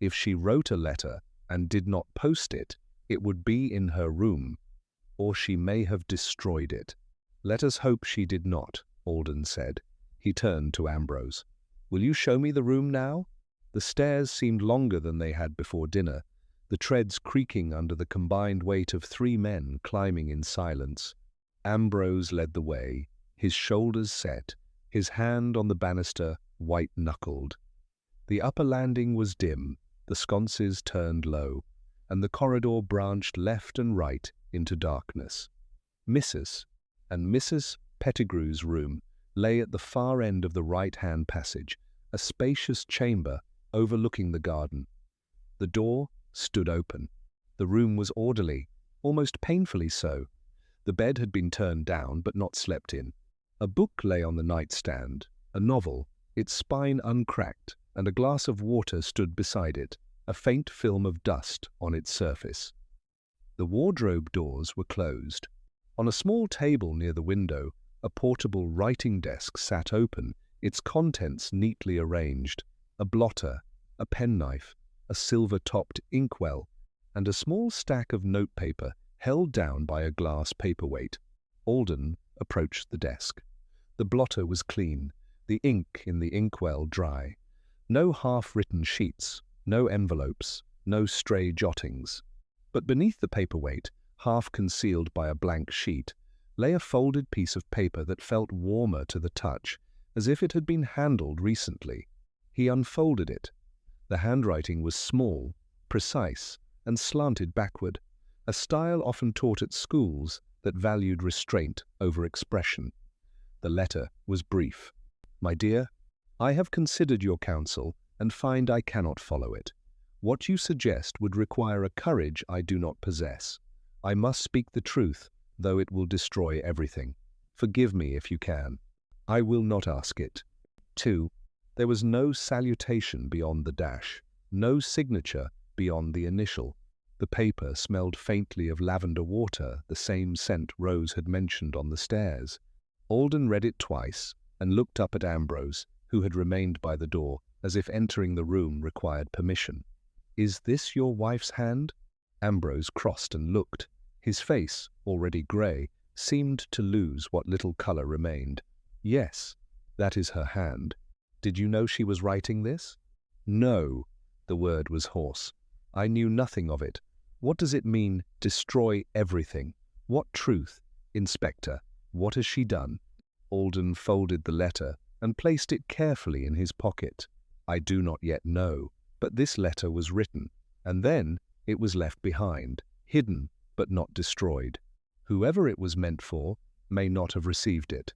If she wrote a letter and did not post it, it would be in her room, or she may have destroyed it. Let us hope she did not, Alden said. He turned to Ambrose. Will you show me the room now? The stairs seemed longer than they had before dinner, the treads creaking under the combined weight of 3 men climbing in silence. Ambrose led the way, his shoulders set, his hand on the banister white-knuckled. The upper landing was dim, the sconces turned low, and the corridor branched left and right into darkness. Mrs. and Mrs. Pettigrew's room lay at the far end of the right-hand passage, a spacious chamber overlooking the garden. The door stood open. The room was orderly, almost painfully so. The bed had been turned down but not slept in. A book lay on the nightstand, a novel, its spine uncracked, and a glass of water stood beside it, a faint film of dust on its surface. The wardrobe doors were closed. On a small table near the window, a portable writing desk sat open, its contents neatly arranged. A blotter, a penknife, a silver-topped inkwell, and a small stack of notepaper held down by a glass paperweight. Alden approached the desk. The blotter was clean, the ink in the inkwell dry. No half-written sheets, no envelopes, no stray jottings. But beneath the paperweight, half concealed by a blank sheet, lay a folded piece of paper that felt warmer to the touch, as if it had been handled recently. He unfolded it. The handwriting was small, precise, and slanted backward, a style often taught at schools that valued restraint over expression. The letter was brief. My dear, I have considered your counsel and find I cannot follow it. What you suggest would require a courage I do not possess. I must speak the truth, though it will destroy everything. Forgive me if you can. I will not ask it. 2. There was no salutation beyond the dash, no signature beyond the initial. The paper smelled faintly of lavender water, the same scent Rose had mentioned on the stairs. Alden read it twice and looked up at Ambrose, who had remained by the door, as if entering the room required permission. Is this your wife's hand? Ambrose crossed and looked. His face, already grey, seemed to lose what little colour remained. Yes, that is her hand. Did you know she was writing this? No, the word was hoarse. I knew nothing of it. What does it mean, destroy everything? What truth? Inspector, what has she done? Alden folded the letter and placed it carefully in his pocket. I do not yet know, but this letter was written, and then it was left behind, hidden but not destroyed. Whoever it was meant for may not have received it.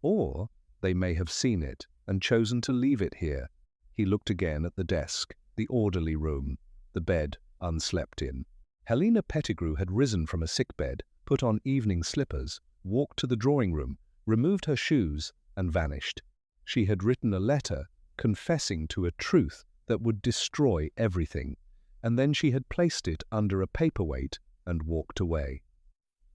Or they may have seen it and chosen to leave it here. He looked again at the desk, the orderly room, the bed unslept in. Helena Pettigrew had risen from a sickbed, put on evening slippers, walked to the drawing room, removed her shoes, and vanished. She had written a letter confessing to a truth that would destroy everything, and then she had placed it under a paperweight and walked away.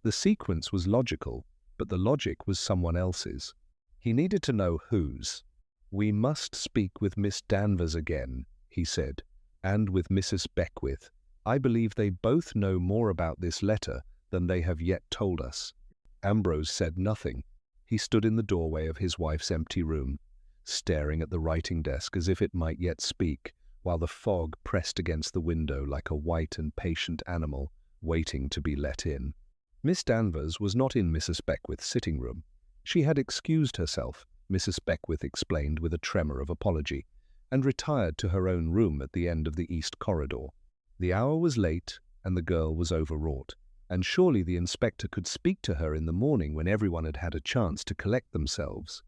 The sequence was logical, but the logic was someone else's. He needed to know whose. "We must speak with Miss Danvers again," he said, "and with Mrs. Beckwith. I believe they both know more about this letter than they have yet told us." Ambrose said nothing. He stood in the doorway of his wife's empty room, staring at the writing desk as if it might yet speak, while the fog pressed against the window like a white and patient animal waiting to be let in. Miss Danvers was not in Mrs. Beckwith's sitting room. She had excused herself, Mrs. Beckwith explained with a tremor of apology, and retired to her own room at the end of the east corridor. The hour was late, and the girl was overwrought, and surely the inspector could speak to her in the morning when everyone had had a chance to collect themselves.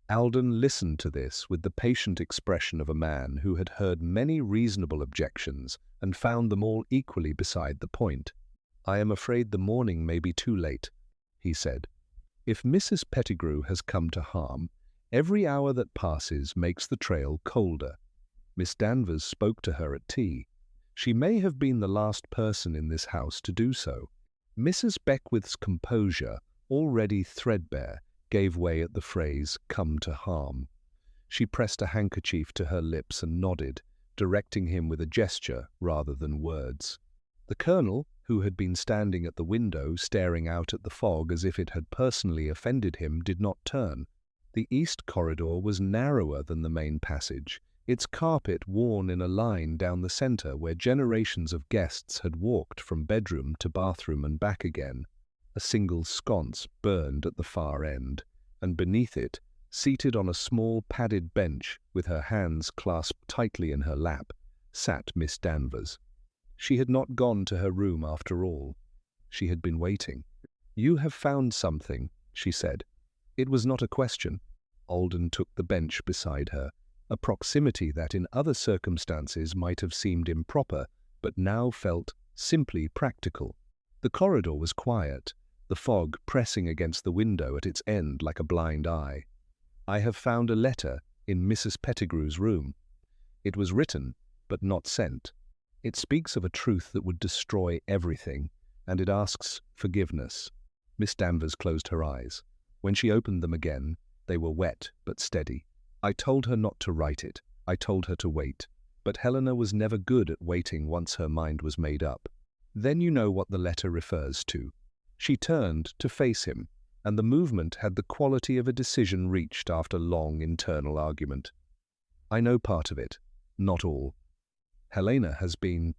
Alden listened to this with the patient expression of a man who had heard many reasonable objections and found them all equally beside the point. "I am afraid the morning may be too late," he said. "If Mrs. Pettigrew has come to harm, every hour that passes makes the trail colder. Miss Danvers spoke to her at tea. She may have been the last person in this house to do so." Mrs. Beckwith's composure, already threadbare, gave way at the phrase, "come to harm." She pressed a handkerchief to her lips and nodded, directing him with a gesture rather than words. The colonel, who had been standing at the window staring out at the fog as if it had personally offended him, did not turn. The east corridor was narrower than the main passage, its carpet worn in a line down the center where generations of guests had walked from bedroom to bathroom and back again. A single sconce burned at the far end, and beneath it, seated on a small padded bench with her hands clasped tightly in her lap, sat Miss Danvers. She had not gone to her room after all. She had been waiting. "You have found something," she said. It was not a question. Alden took the bench beside her, a proximity that in other circumstances might have seemed improper, but now felt simply practical. The corridor was quiet, the fog pressing against the window at its end like a blind eye. "I have found a letter in Mrs. Pettigrew's room. It was written, but not sent. It speaks of a truth that would destroy everything, and it asks forgiveness." Miss Danvers closed her eyes. When she opened them again, they were wet but steady. "I told her not to write it. I told her to wait. But Helena was never good at waiting once her mind was made up. Then you know what the letter refers to." She turned to face him, and the movement had the quality of a decision reached after long internal argument. "I know part of it, not all. Helena has been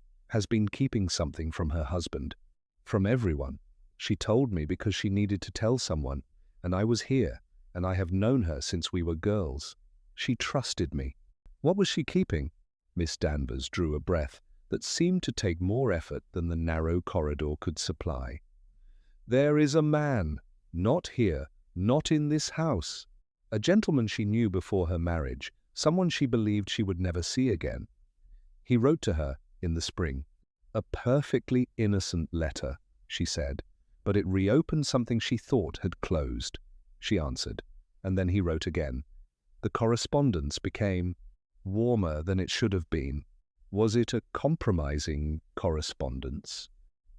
keeping something from her husband, from everyone. She told me because she needed to tell someone, and I was here, and I have known her since we were girls. She trusted me." "What was she keeping?" Miss Danvers drew a breath that seemed to take more effort than the narrow corridor could supply. "There is a man, not here, not in this house. A gentleman she knew before her marriage, someone she believed she would never see again. He wrote to her in the spring. A perfectly innocent letter," she said, "but it reopened something she thought had closed." She answered, and then he wrote again. The correspondence became warmer than it should have been. Was it a compromising correspondence?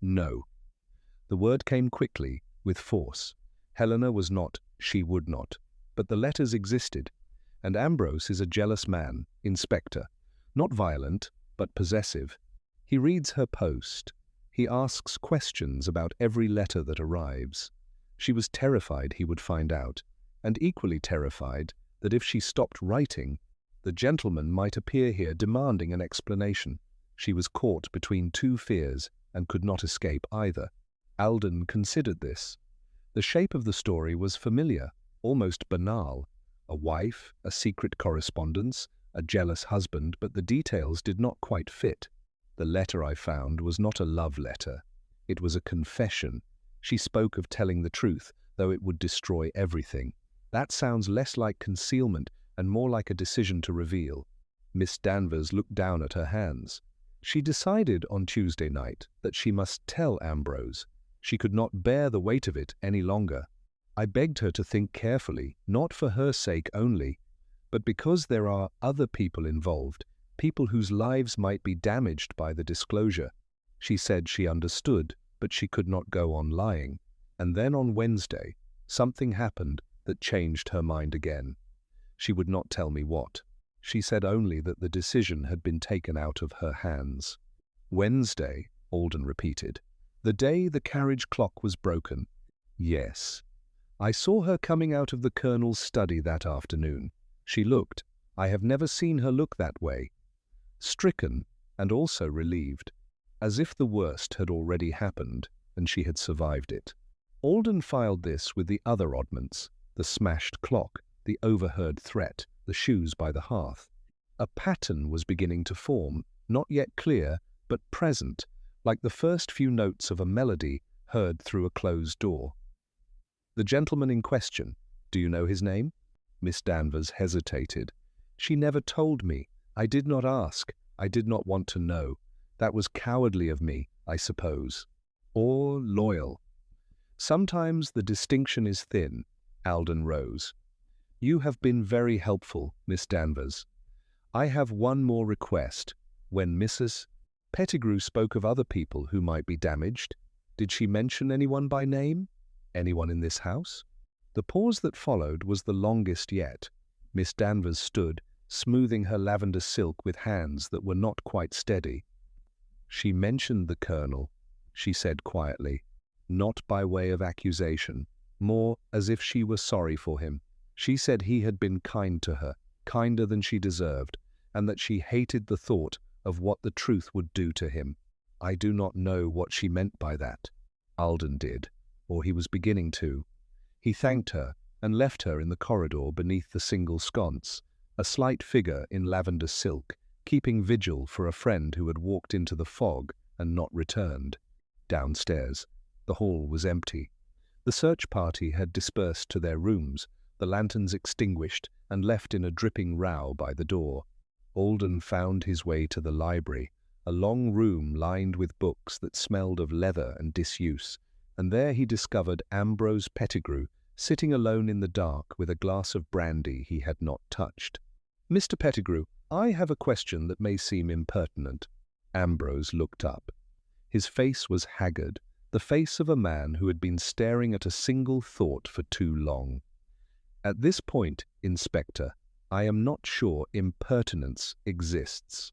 No. The word came quickly, with force. Helena was not, she would not. But the letters existed, and Ambrose is a jealous man, inspector, not violent, but possessive. He reads her post. He asks questions about every letter that arrives. She was terrified he would find out, and equally terrified that if she stopped writing, the gentleman might appear here demanding an explanation. She was caught between two fears and could not escape either. Alden considered this. The shape of the story was familiar, almost banal. A wife, a secret correspondence, a jealous husband, but the details did not quite fit. The letter I found was not a love letter. It was a confession. She spoke of telling the truth, though it would destroy everything. That sounds less like concealment and more like a decision to reveal. Miss Danvers looked down at her hands. She decided on Tuesday night that she must tell Ambrose. She could not bear the weight of it any longer. I begged her to think carefully, not for her sake only, but because there are other people involved, people whose lives might be damaged by the disclosure. She said she understood, but she could not go on lying. And then on Wednesday, something happened that changed her mind again. She would not tell me what. She said only that the decision had been taken out of her hands. Wednesday, Alden repeated. The day the carriage clock was broken. Yes. I saw her coming out of the Colonel's study that afternoon. She looked, I have never seen her look that way, stricken and also relieved, as if the worst had already happened and she had survived it. Alden filed this with the other oddments, the smashed clock, the overheard threat, the shoes by the hearth. A pattern was beginning to form, not yet clear, but present, like the first few notes of a melody heard through a closed door. The gentleman in question, do you know his name? Miss Danvers hesitated. She never told me. I did not ask. I did not want to know. That was cowardly of me, I suppose. Or loyal. Sometimes the distinction is thin. Alden rose. You have been very helpful, Miss Danvers. I have one more request. When Mrs. Pettigrew spoke of other people who might be damaged, did she mention anyone by name? Anyone in this house? The pause that followed was the longest yet. Miss Danvers stood, smoothing her lavender silk with hands that were not quite steady. She mentioned the Colonel, she said quietly, not by way of accusation, more as if she were sorry for him. She said he had been kind to her, kinder than she deserved, and that she hated the thought of what the truth would do to him. I do not know what she meant by that. Alden did, or he was beginning to. He thanked her and left her in the corridor beneath the single sconce, a slight figure in lavender silk, keeping vigil for a friend who had walked into the fog and not returned. Downstairs, the hall was empty. The search party had dispersed to their rooms, the lanterns extinguished and left in a dripping row by the door. Alden found his way to the library, a long room lined with books that smelled of leather and disuse, and there he discovered Ambrose Pettigrew sitting alone in the dark with a glass of brandy he had not touched. Mr. Pettigrew, I have a question that may seem impertinent. Ambrose looked up. His face was haggard, the face of a man who had been staring at a single thought for too long. At this point, Inspector, I am not sure impertinence exists.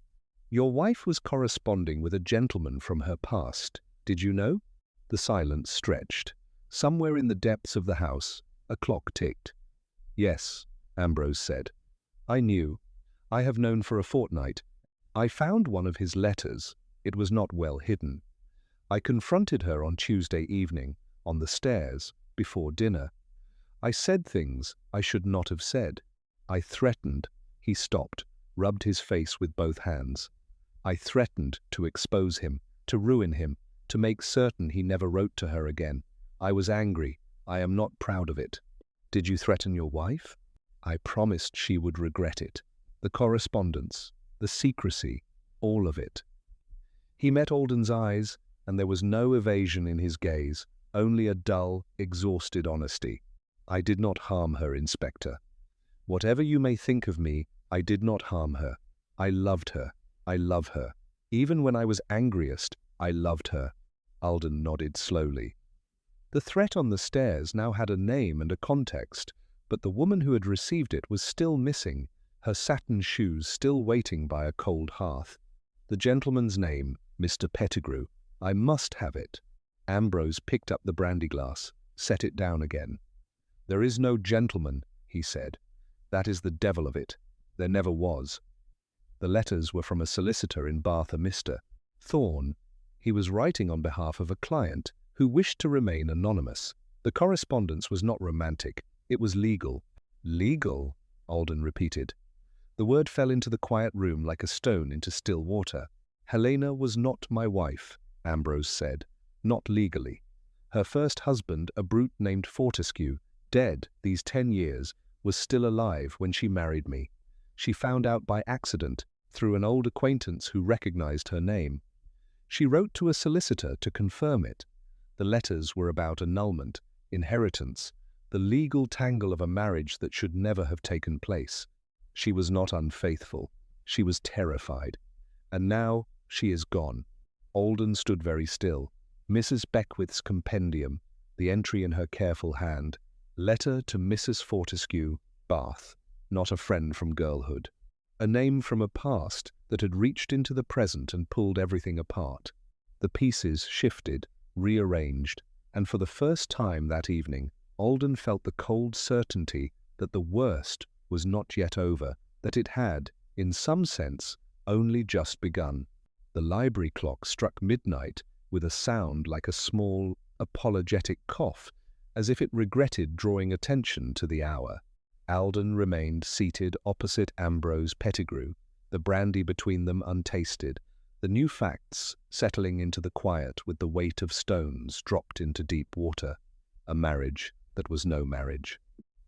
Your wife was corresponding with a gentleman from her past, did you know? The silence stretched. Somewhere in the depths of the house, a clock ticked. Yes, Ambrose said. I knew. I have known for a fortnight. I found one of his letters. It was not well hidden. I confronted her on Tuesday evening, on the stairs, before dinner. I said things I should not have said. I threatened. He stopped, rubbed his face with both hands. I threatened to expose him, to ruin him, to make certain he never wrote to her again. I was angry. I am not proud of it. Did you threaten your wife? I promised she would regret it. The correspondence, the secrecy, all of it. He met Alden's eyes, and there was no evasion in his gaze, only a dull, exhausted honesty. I did not harm her, Inspector. Whatever you may think of me, I did not harm her. I loved her. I love her. Even when I was angriest, I loved her. Alden nodded slowly. The threat on the stairs now had a name and a context, but the woman who had received it was still missing, her satin shoes still waiting by a cold hearth. The gentleman's name, Mr. Pettigrew. I must have it. Ambrose picked up the brandy glass, set it down again. There is no gentleman, he said. That is the devil of it. There never was. The letters were from a solicitor in Bath, a Mr. Thorne. He was writing on behalf of a client who wished to remain anonymous. The correspondence was not romantic. It was legal. Legal? Alden repeated. The word fell into the quiet room like a stone into still water. Helena was not my wife, Ambrose said. Not legally. Her first husband, a brute named Fortescue, dead these 10 years, was still alive when she married me. She found out by accident, through an old acquaintance who recognized her name. She wrote to a solicitor to confirm it. The letters were about annulment, inheritance, the legal tangle of a marriage that should never have taken place. She was not unfaithful. She was terrified. And now she is gone. Alden stood very still. Mrs. Beckwith's compendium, the entry in her careful hand. Letter to Mrs. Fortescue, Bath, not a friend from girlhood. A name from a past that had reached into the present and pulled everything apart. The pieces shifted, rearranged, and for the first time that evening, Alden felt the cold certainty that the worst was not yet over, that it had, in some sense, only just begun. The library clock struck midnight with a sound like a small, apologetic cough, as if it regretted drawing attention to the hour. Alden remained seated opposite Ambrose Pettigrew, the brandy between them untasted, the new facts settling into the quiet with the weight of stones dropped into deep water. A marriage that was no marriage.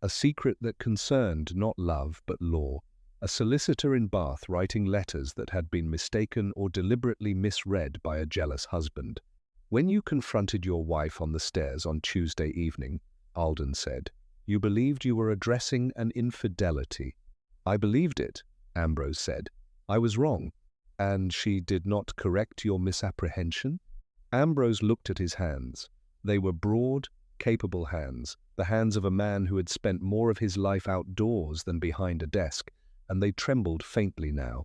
A secret that concerned not love but law. A solicitor in Bath writing letters that had been mistaken or deliberately misread by a jealous husband. When you confronted your wife on the stairs on Tuesday evening, Alden said, you believed you were addressing an infidelity. I believed it, Ambrose said. I was wrong. And she did not correct your misapprehension? Ambrose looked at his hands. They were broad, capable hands, the hands of a man who had spent more of his life outdoors than behind a desk, and they trembled faintly now.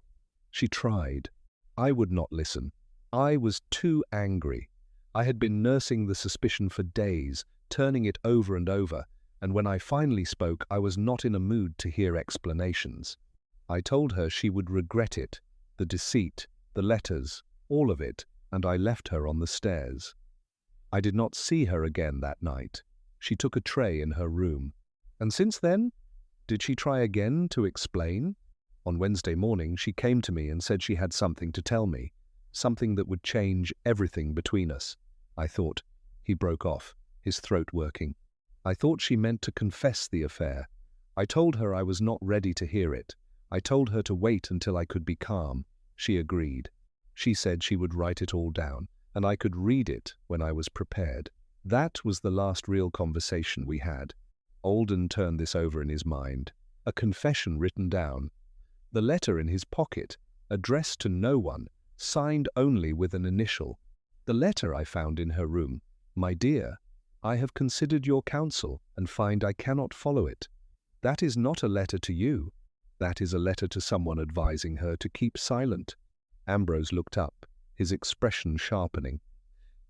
She tried. I would not listen. I was too angry. I had been nursing the suspicion for days, turning it over and over, and when I finally spoke, I was not in a mood to hear explanations. I told her she would regret it, the deceit, the letters, all of it, and I left her on the stairs. I did not see her again that night. She took a tray in her room. And since then? Did she try again to explain? On Wednesday morning, she came to me and said she had something to tell me, something that would change everything between us. I thought. He broke off, his throat working. I thought she meant to confess the affair. I told her I was not ready to hear it. I told her to wait until I could be calm. She agreed. She said she would write it all down, and I could read it when I was prepared. That was the last real conversation we had. Alden turned this over in his mind. A confession written down. The letter in his pocket, addressed to no one, signed only with an initial. The letter I found in her room. My dear, I have considered your counsel and find I cannot follow it. That is not a letter to you. That is a letter to someone advising her to keep silent. Ambrose looked up, his expression sharpening.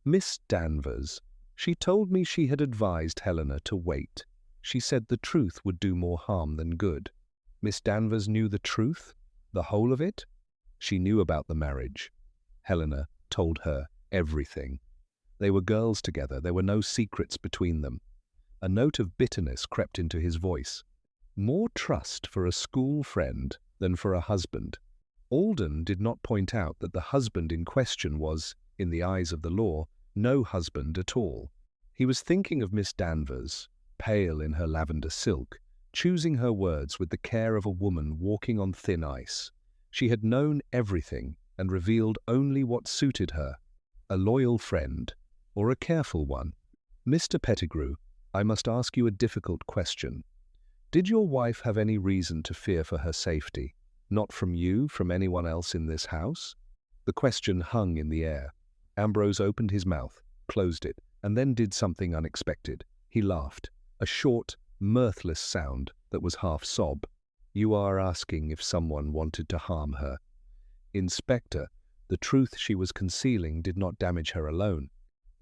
Miss Danvers. She told me she had advised Helena to wait. She said the truth would do more harm than good. Miss Danvers knew the truth? The whole of it? She knew about the marriage. Helena told her everything. They were girls together. There were no secrets between them. A note of bitterness crept into his voice. More trust for a school friend than for a husband. Alden did not point out that the husband in question was, in the eyes of the law, no husband at all. He was thinking of Miss Danvers, pale in her lavender silk, choosing her words with the care of a woman walking on thin ice. She had known everything and revealed only what suited her. A loyal friend, or a careful one. Mr. Pettigrew, I must ask you a difficult question. Did your wife have any reason to fear for her safety? Not from you, from anyone else in this house? The question hung in the air. Ambrose opened his mouth, closed it, and then did something unexpected. He laughed, a short, mirthless sound that was half sob. You are asking if someone wanted to harm her. Inspector, the truth she was concealing did not damage her alone.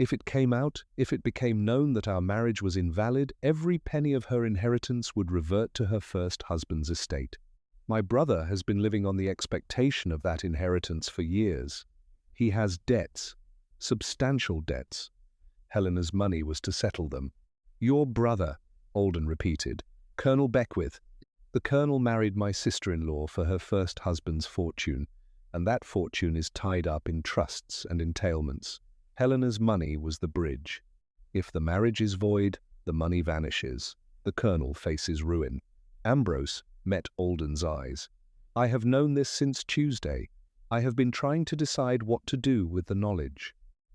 If it came out, if it became known that our marriage was invalid, every penny of her inheritance would revert to her first husband's estate. My brother has been living on the expectation of that inheritance for years. He has debts, substantial debts. Helena's money was to settle them. Your brother, Alden repeated. Colonel Beckwith. The colonel married my sister-in-law for her first husband's fortune, and that fortune is tied up in trusts and entailments. Helena's money was the bridge. If the marriage is void, the money vanishes. The colonel faces ruin. Ambrose met Alden's eyes. I have known this since Tuesday. I have been trying to decide what to do with the knowledge.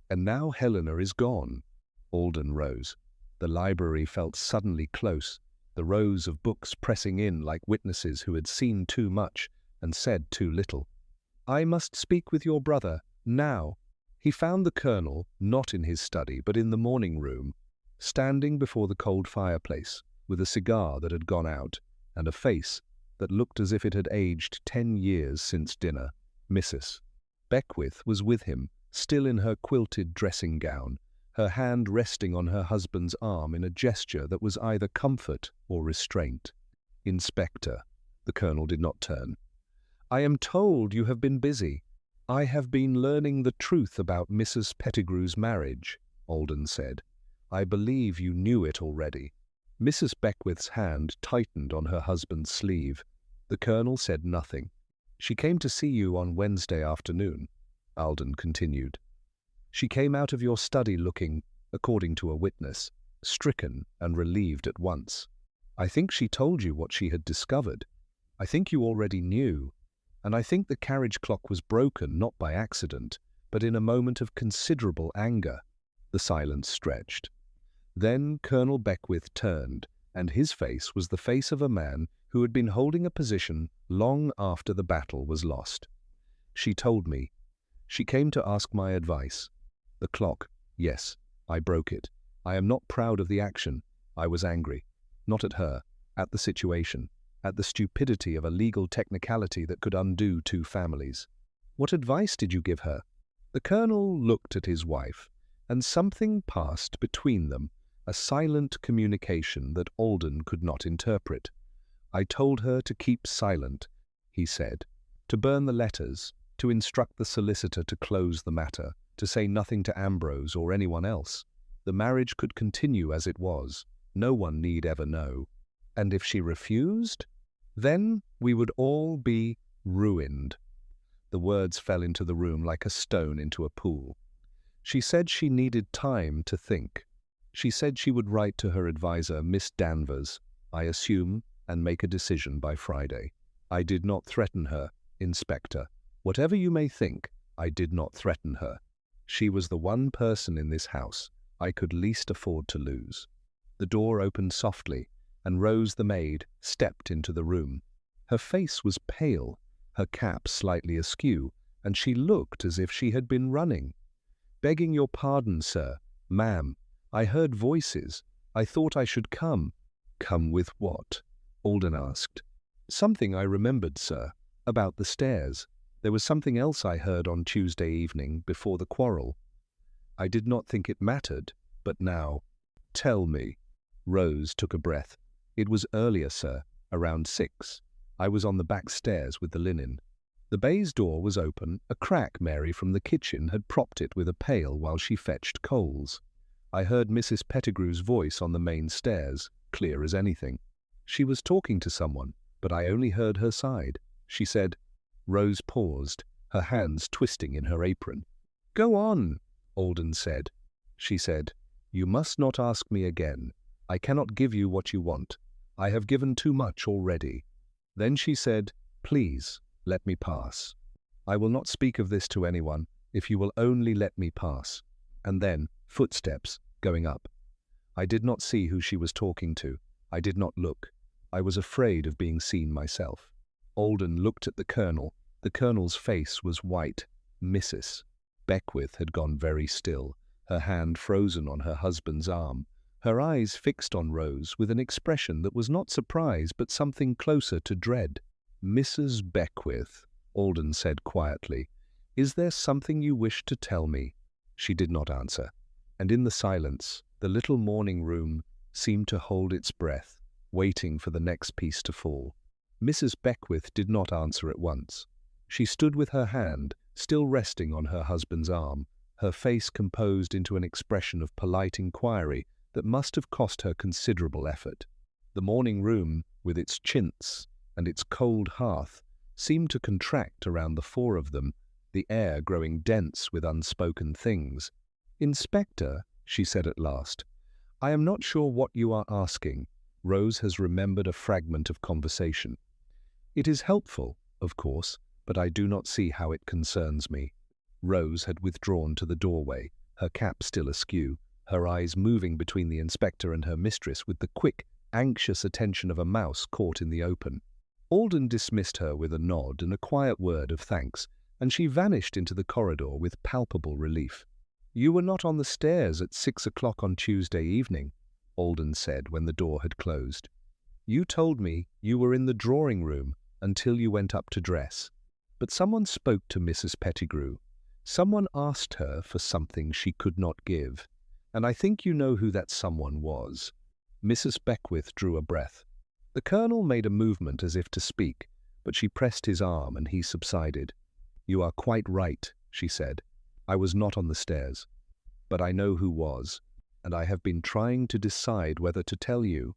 And now Helena is gone. Alden rose. The library felt suddenly close, the rows of books pressing in like witnesses who had seen too much and said too little. I must speak with your brother, now. He found the colonel, not in his study, but in the morning room, standing before the cold fireplace, with a cigar that had gone out, and a face that looked as if it had aged 10 years since dinner. Mrs. Beckwith was with him, still in her quilted dressing gown, her hand resting on her husband's arm in a gesture that was either comfort or restraint. Inspector. The colonel did not turn. I am told you have been busy. I have been learning the truth about Mrs. Pettigrew's marriage, Alden said. I believe you knew it already. Mrs. Beckwith's hand tightened on her husband's sleeve. The colonel said nothing. She came to see you on Wednesday afternoon, Alden continued. She came out of your study looking, according to a witness, stricken and relieved at once. I think she told you what she had discovered. I think you already knew. And I think the carriage clock was broken not by accident, but in a moment of considerable anger. The silence stretched. Then Colonel Beckwith turned, and his face was the face of a man who had been holding a position long after the battle was lost. She told me. She came to ask my advice. The clock, yes, I broke it. I am not proud of the action. I was angry. Not at her, at the situation, at the stupidity of a legal technicality that could undo 2 families. What advice did you give her? The colonel looked at his wife, and something passed between them, a silent communication that Alden could not interpret. I told her to keep silent, he said, to burn the letters, to instruct the solicitor to close the matter, to say nothing to Ambrose or anyone else. The marriage could continue as it was. No one need ever know. And if she refused, then we would all be ruined. The words fell into the room like a stone into a pool. She said she needed time to think. She said she would write to her advisor, Miss Danvers, I assume, and make a decision by Friday. I did not threaten her, Inspector. Whatever you may think, I did not threaten her. She was the one person in this house I could least afford to lose. The door opened softly, and Rose the maid stepped into the room. Her face was pale, her cap slightly askew, and she looked as if she had been running. Begging your pardon, sir, ma'am, I heard voices. I thought I should come. Come with what? Alden asked. Something I remembered, sir, about the stairs. There was something else I heard on Tuesday evening before the quarrel. I did not think it mattered, but now. Tell me. Rose took a breath. It was earlier, sir, around 6. I was on the back stairs with the linen. The baize door was open, a crack Mary from the kitchen had propped it with a pail while she fetched coals. I heard Mrs. Pettigrew's voice on the main stairs, clear as anything. She was talking to someone, but I only heard her side. She said. Rose paused, her hands twisting in her apron. Go on, Alden said. She said, You must not ask me again. I cannot give you what you want. I have given too much already. Then she said, Please, let me pass. I will not speak of this to anyone, if you will only let me pass. And then, footsteps, going up. I did not see who she was talking to. I did not look. I was afraid of being seen myself. Alden looked at the colonel. The colonel's face was white. Mrs. Beckwith had gone very still, her hand frozen on her husband's arm, her eyes fixed on Rose with an expression that was not surprise but something closer to dread. Mrs. Beckwith, Alden said quietly, is there something you wish to tell me? She did not answer, and in the silence, the little morning room seemed to hold its breath, waiting for the next piece to fall. Mrs. Beckwith did not answer at once. She stood with her hand still resting on her husband's arm, her face composed into an expression of polite inquiry that must have cost her considerable effort. The morning room, with its chintz and its cold hearth, seemed to contract around the 4 of them, the air growing dense with unspoken things. Inspector, she said at last, I am not sure what you are asking. Rose has remembered a fragment of conversation. It is helpful. of course, but I do not see how it concerns me." Rose had withdrawn to the doorway, her cap still askew, her eyes moving between the inspector and her mistress with the quick, anxious attention of a mouse caught in the open. Alden dismissed her with a nod and a quiet word of thanks, and she vanished into the corridor with palpable relief. "You were not on the stairs at 6 o'clock on Tuesday evening," Alden said when the door had closed. "You told me you were in the drawing room until you went up to dress. But someone spoke to Mrs. Pettigrew. Someone asked her for something she could not give, and I think you know who that someone was." Mrs. Beckwith drew a breath. The Colonel made a movement as if to speak, but she pressed his arm and he subsided. "You are quite right," she said. "I was not on the stairs. But I know who was, and I have been trying to decide whether to tell you.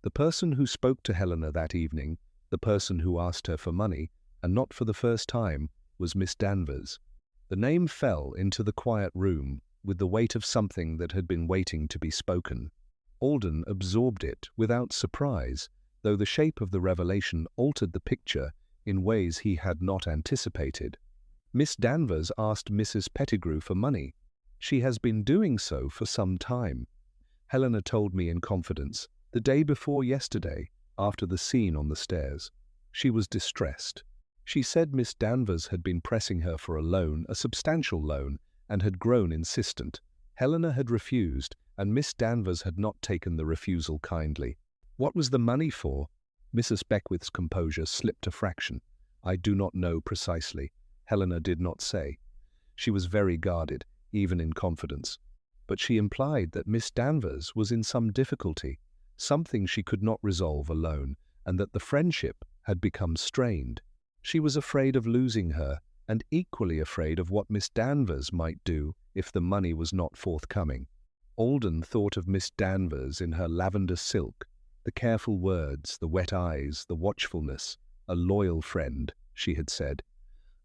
The person who spoke to Helena that evening, the person who asked her for money, and not for the first time, was Miss Danvers." The name fell into the quiet room with the weight of something that had been waiting to be spoken. Alden absorbed it without surprise, though the shape of the revelation altered the picture in ways he had not anticipated. "Miss Danvers asked Mrs. Pettigrew for money. She has been doing so for some time. Helena told me in confidence, the day before yesterday, after the scene on the stairs. She was distressed. She said Miss Danvers had been pressing her for a loan, a substantial loan, and had grown insistent. Helena had refused, and Miss Danvers had not taken the refusal kindly. What was the money for?" Mrs. Beckwith's composure slipped a fraction. "I do not know precisely. Helena did not say. She was very guarded, even in confidence. But she implied that Miss Danvers was in some difficulty, something she could not resolve alone, and that the friendship had become strained. She was afraid of losing her, and equally afraid of what Miss Danvers might do if the money was not forthcoming." Alden thought of Miss Danvers in her lavender silk, the careful words, the wet eyes, the watchfulness. "A loyal friend," she had said.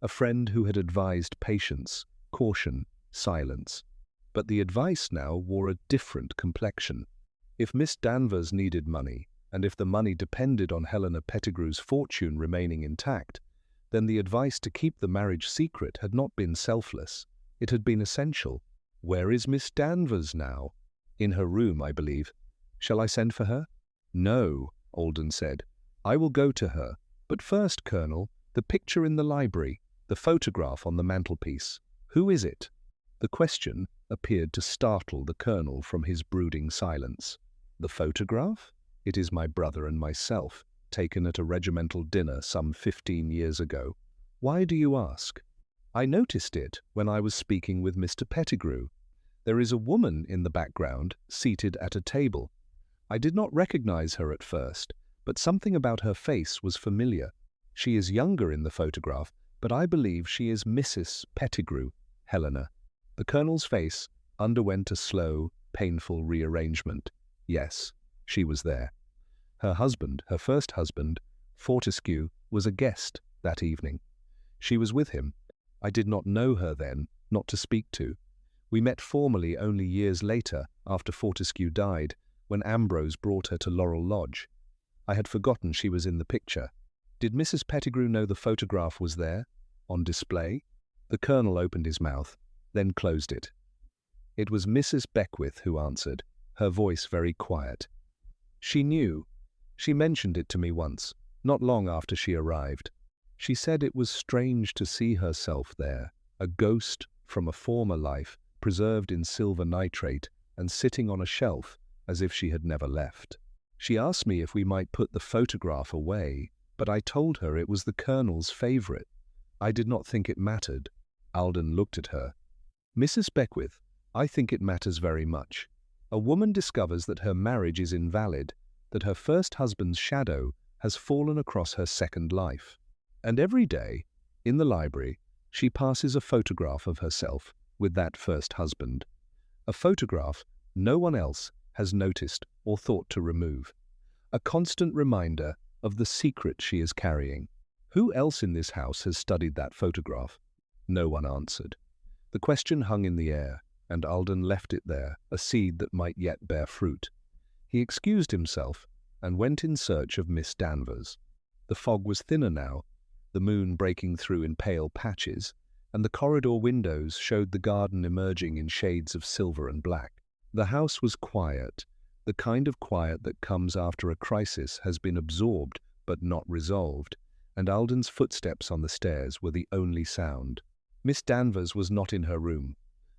A friend who had advised patience, caution, silence. But the advice now wore a different complexion. If Miss Danvers needed money, and if the money depended on Helena Pettigrew's fortune remaining intact, then the advice to keep the marriage secret had not been selfless. It had been essential. "Where is Miss Danvers now?" "In her room, I believe. Shall I send for her?" "No," Alden said. "I will go to her. But first, Colonel, the picture in the library, the photograph on the mantelpiece. Who is it?" The question appeared to startle the Colonel from his brooding silence. "The photograph? It is my brother and myself, taken at a regimental dinner some 15 years ago. Why do you ask?" "I noticed it when I was speaking with Mr. Pettigrew. There is a woman in the background, seated at a table. I did not recognize her at first, but something about her face was familiar. She is younger in the photograph, but I believe she is Mrs. Pettigrew, Helena." The Colonel's face underwent a slow, painful rearrangement. Yes, she was there. Her husband, her first husband, Fortescue, was a guest that evening. She was with him. I did not know her then, not to speak to. We met formally only years later, after Fortescue died, when Ambrose brought her to Laurel Lodge. I had forgotten she was in the picture. Did Mrs. Pettigrew know the photograph was there, on display? The Colonel opened his mouth, then closed it. It was Mrs. Beckwith who answered, her voice very quiet. "She knew. She mentioned it to me once, not long after she arrived. She said it was strange to see herself there, a ghost from a former life, preserved in silver nitrate and sitting on a shelf as if she had never left. She asked me if we might put the photograph away, but I told her it was the Colonel's favorite. I did not think it mattered." Alden looked at her. "Mrs. Beckwith, I think it matters very much. A woman discovers that her marriage is invalid, that her first husband's shadow has fallen across her second life. And every day, in the library, she passes a photograph of herself with that first husband. A photograph no one else has noticed or thought to remove. A constant reminder of the secret she is carrying. Who else in this house has studied that photograph?" No one answered. The question hung in the air, and Alden left it there, a seed that might yet bear fruit. He excused himself and went in search of Miss Danvers. The fog was thinner now, the moon breaking through in pale patches, and the corridor windows showed the garden emerging in shades of silver and black. The house was quiet, the kind of quiet that comes after a crisis has been absorbed but not resolved, and Alden's footsteps on the stairs were the only sound. Miss Danvers was not in her room.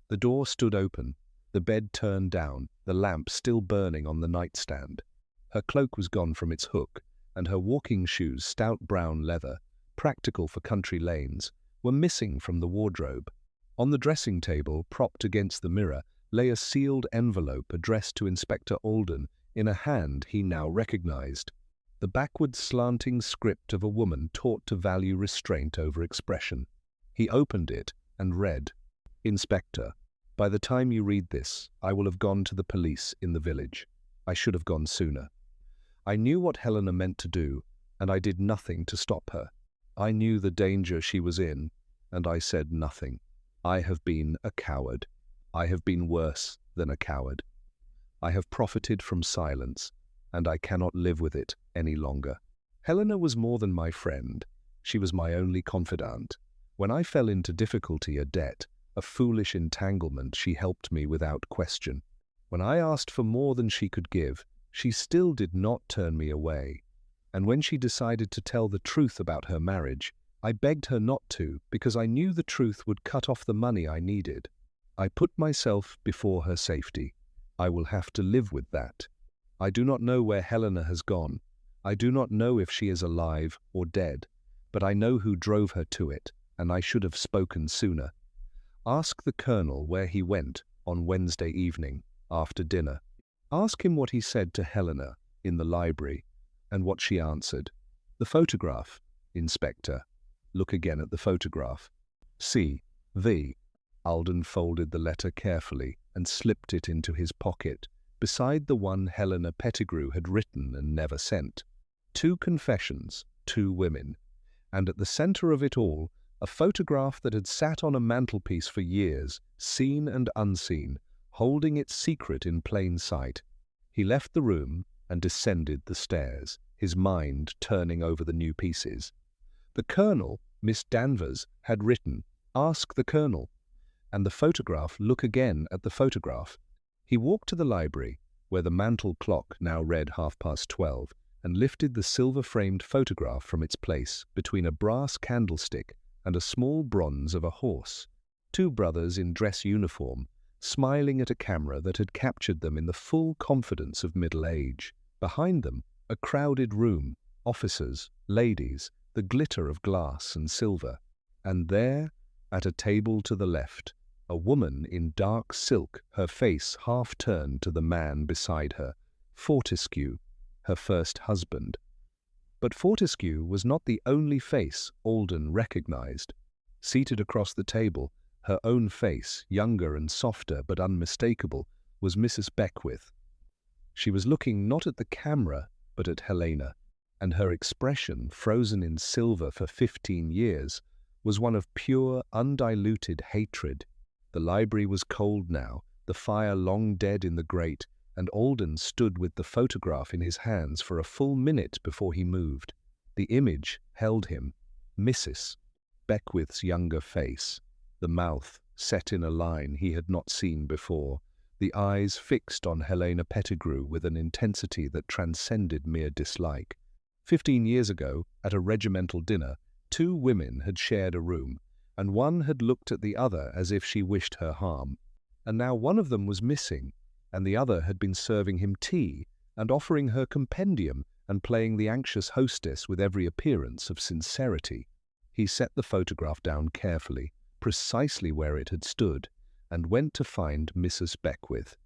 The door stood open, the bed turned down, the lamp still burning on the nightstand. Her cloak was gone from its hook, and her walking shoes, stout brown leather, practical for country lanes, were missing from the wardrobe. On the dressing table, propped against the mirror, lay a sealed envelope addressed to Inspector Alden in a hand he now recognized. The backward slanting script of a woman taught to value restraint over expression. He opened it and read, "Inspector, by the time you read this, I will have gone to the police in the village. I should have gone sooner. I knew what Helena meant to do, and I did nothing to stop her. I knew the danger she was in, and I said nothing. I have been a coward. I have been worse than a coward. I have profited from silence, and I cannot live with it any longer. Helena was more than my friend. She was my only confidant. When I fell into difficulty, a debt, a foolish entanglement, she helped me without question. When I asked for more than she could give, she still did not turn me away. And when she decided to tell the truth about her marriage, I begged her not to, because I knew the truth would cut off the money I needed. I put myself before her safety. I will have to live with that. I do not know where Helena has gone. I do not know if she is alive or dead, but I know who drove her to it, and I should have spoken sooner. Ask the Colonel where he went on Wednesday evening, after dinner. Ask him what he said to Helena in the library, and what she answered. The photograph, Inspector. Look again at the photograph. See, V. Alden folded the letter carefully and slipped it into his pocket, beside the one Helena Pettigrew had written and never sent. 2 confessions, 2 women, and at the center of it all, a photograph that had sat on a mantelpiece for years, seen and unseen, holding its secret in plain sight. He left the room and descended the stairs, his mind turning over the new pieces. The Colonel, Miss Danvers, had written, "Ask the Colonel," and the photograph, look again at the photograph. He walked to the library, where the mantel clock now read 12:30, and lifted the silver-framed photograph from its place between a brass candlestick and a small bronze of a horse. 2 brothers in dress uniform, smiling at a camera that had captured them in the full confidence of middle age. Behind them, a crowded room, officers, ladies, the glitter of glass and silver. And there, at a table to the left, a woman in dark silk, her face half turned to the man beside her, Fortescue, her first husband. But Fortescue was not the only face Alden recognized. Seated across the table, her own face, younger and softer but unmistakable, was Mrs. Beckwith. She was looking not at the camera, but at Helena, and her expression, frozen in silver for 15 years, was one of pure, undiluted hatred. The library was cold now, the fire long dead in the grate, and Alden stood with the photograph in his hands for a full minute before he moved. The image held him, Mrs. Beckwith's younger face, the mouth set in a line he had not seen before, the eyes fixed on Helena Pettigrew with an intensity that transcended mere dislike. 15 years ago, at a regimental dinner, 2 women had shared a room, and one had looked at the other as if she wished her harm. And now one of them was missing, and the other had been serving him tea and offering her compendium and playing the anxious hostess with every appearance of sincerity. He set the photograph down carefully, precisely where it had stood, and went to find Mrs. Beckwith.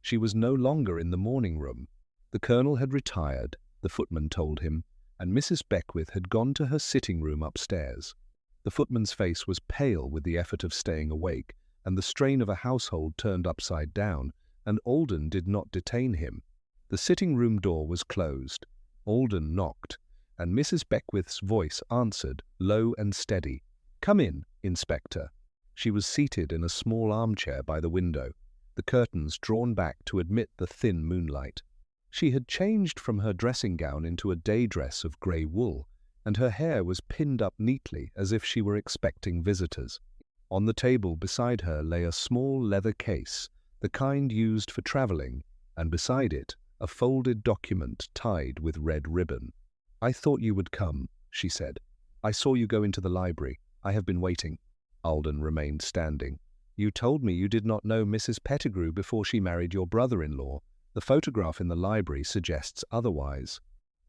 She was no longer in the morning room. The Colonel had retired, the footman told him, and Mrs. Beckwith had gone to her sitting room upstairs. The footman's face was pale with the effort of staying awake, and the strain of a household turned upside down, and Alden did not detain him. The sitting-room door was closed. Alden knocked, and Mrs. Beckwith's voice answered, low and steady. "Come in, Inspector." She was seated in a small armchair by the window, the curtains drawn back to admit the thin moonlight. She had changed from her dressing gown into a day dress of grey wool, and her hair was pinned up neatly as if she were expecting visitors. On the table beside her lay a small leather case, the kind used for traveling, and beside it a folded document tied with red ribbon. "I thought you would come," she said. "I saw you go into the library. I have been waiting." Alden remained standing. "You told me you did not know Mrs. Pettigrew before she married your brother-in-law. The photograph in the library suggests otherwise."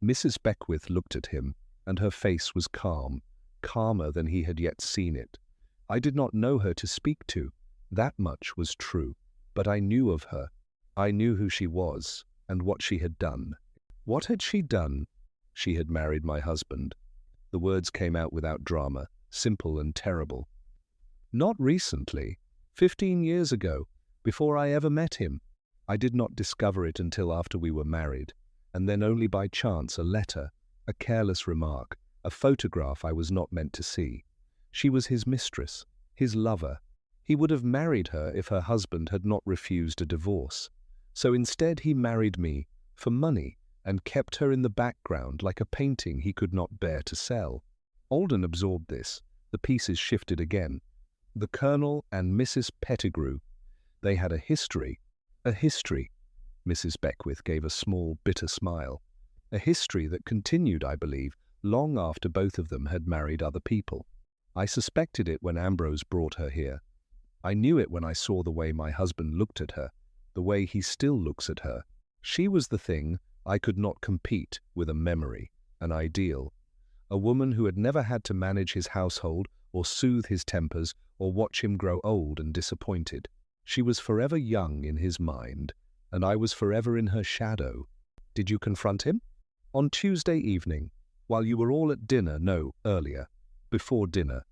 Mrs. Beckwith looked at him, and her face was calm, calmer than he had yet seen it. "I did not know her to speak to. That much was true. But I knew of her. I knew who she was, and what she had done." "What had she done?" "She had married my husband." The words came out without drama, simple and terrible. "Not recently. 15 years ago, before I ever met him. I did not discover it until after we were married, and then only by chance a letter, a careless remark, a photograph I was not meant to see. She was his mistress, his lover. He would have married her if her husband had not refused a divorce. So instead he married me, for money, and kept her in the background like a painting he could not bear to sell." Alden absorbed this. The pieces shifted again. The Colonel and Mrs. Pettigrew. They had a history. A history. Mrs. Beckwith gave a small, bitter smile. A history that continued, I believe, long after both of them had married other people. I suspected it when Ambrose brought her here. I knew it when I saw the way my husband looked at her, the way he still looks at her. She was the thing I could not compete with: a memory, an ideal. A woman who had never had to manage his household or soothe his tempers or watch him grow old and disappointed. She was forever young in his mind, and I was forever in her shadow. "Did you confront him?" "On Tuesday evening, while you were all at dinner, no, earlier, before dinner.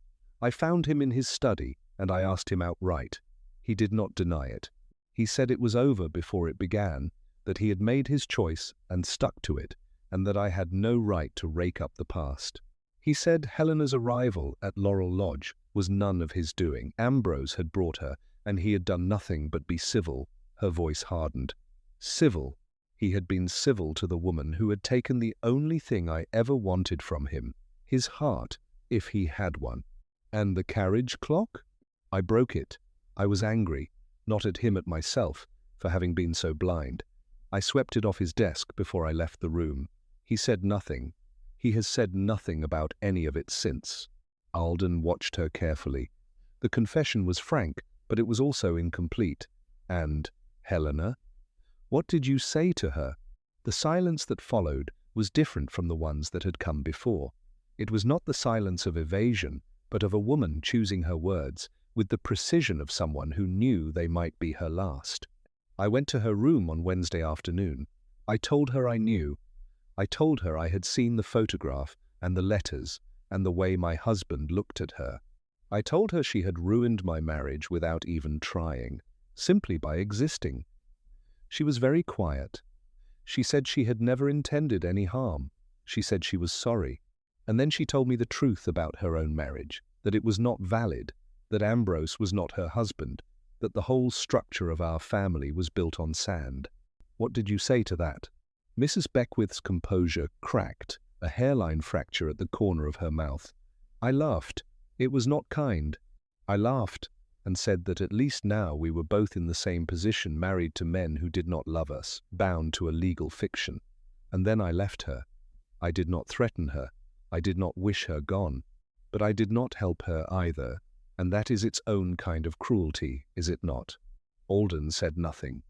I found him in his study, and I asked him outright. He did not deny it. He said it was over before it began, that he had made his choice and stuck to it, and that I had no right to rake up the past. He said Helena's arrival at Laurel Lodge was none of his doing. Ambrose had brought her, and he had done nothing but be civil." Her voice hardened. "Civil. He had been civil to the woman who had taken the only thing I ever wanted from him, his heart, if he had one." "And the carriage clock?" "I broke it. I was angry, not at him, at myself, for having been so blind. I swept it off his desk before I left the room. He said nothing. He has said nothing about any of it since." Alden watched her carefully. The confession was frank, but it was also incomplete. "And Helena? What did you say to her?" The silence that followed was different from the ones that had come before. It was not the silence of evasion, but of a woman choosing her words with the precision of someone who knew they might be her last. "I went to her room on Wednesday afternoon. I told her I knew. I told her I had seen the photograph and the letters and the way my husband looked at her. I told her she had ruined my marriage without even trying, simply by existing. She was very quiet. She said she had never intended any harm. She said she was sorry. And then she told me the truth about her own marriage, that it was not valid, that Ambrose was not her husband, that the whole structure of our family was built on sand." "What did you say to that?" Mrs. Beckwith's composure cracked, a hairline fracture at the corner of her mouth. "I laughed. It was not kind. I laughed and said that at least now we were both in the same position, married to men who did not love us, bound to a legal fiction. And then I left her. I did not threaten her. I did not wish her gone. But I did not help her either, and that is its own kind of cruelty, is it not?" Alden said nothing.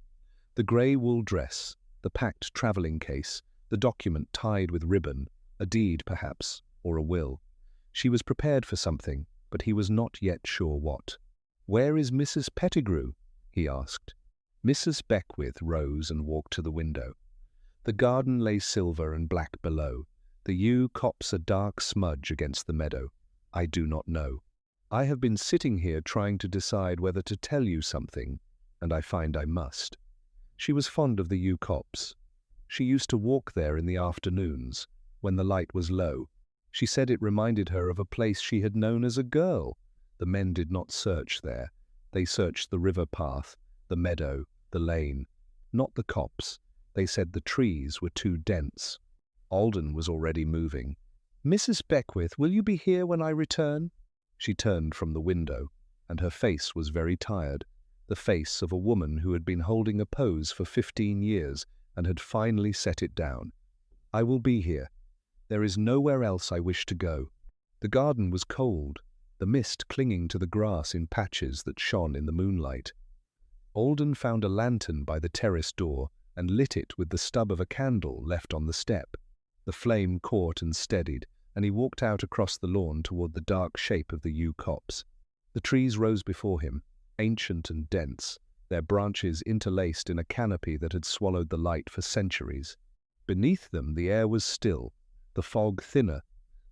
The grey wool dress, the packed travelling case, the document tied with ribbon, a deed perhaps, or a will. She was prepared for something, but he was not yet sure what. "Where is Mrs. Pettigrew?" he asked. Mrs. Beckwith rose and walked to the window. The garden lay silver and black below. The yew copse a dark smudge against the meadow. "I do not know. I have been sitting here trying to decide whether to tell you something, and I find I must." She was fond of the yew copse. She used to walk there in the afternoons, when the light was low. She said it reminded her of a place she had known as a girl. The men did not search there. They searched the river path, the meadow, the lane, not the copse. They said the trees were too dense. Alden was already moving. "Mrs. Beckwith, will you be here when I return?" She turned from the window, and her face was very tired, the face of a woman who had been holding a pose for 15 years and had finally set it down. "I will be here. There is nowhere else I wish to go." The garden was cold, the mist clinging to the grass in patches that shone in the moonlight. Alden found a lantern by the terrace door and lit it with the stub of a candle left on the step. The flame caught and steadied, and he walked out across the lawn toward the dark shape of the yew copse. The trees rose before him, ancient and dense, their branches interlaced in a canopy that had swallowed the light for centuries. Beneath them the air was still, the fog thinner,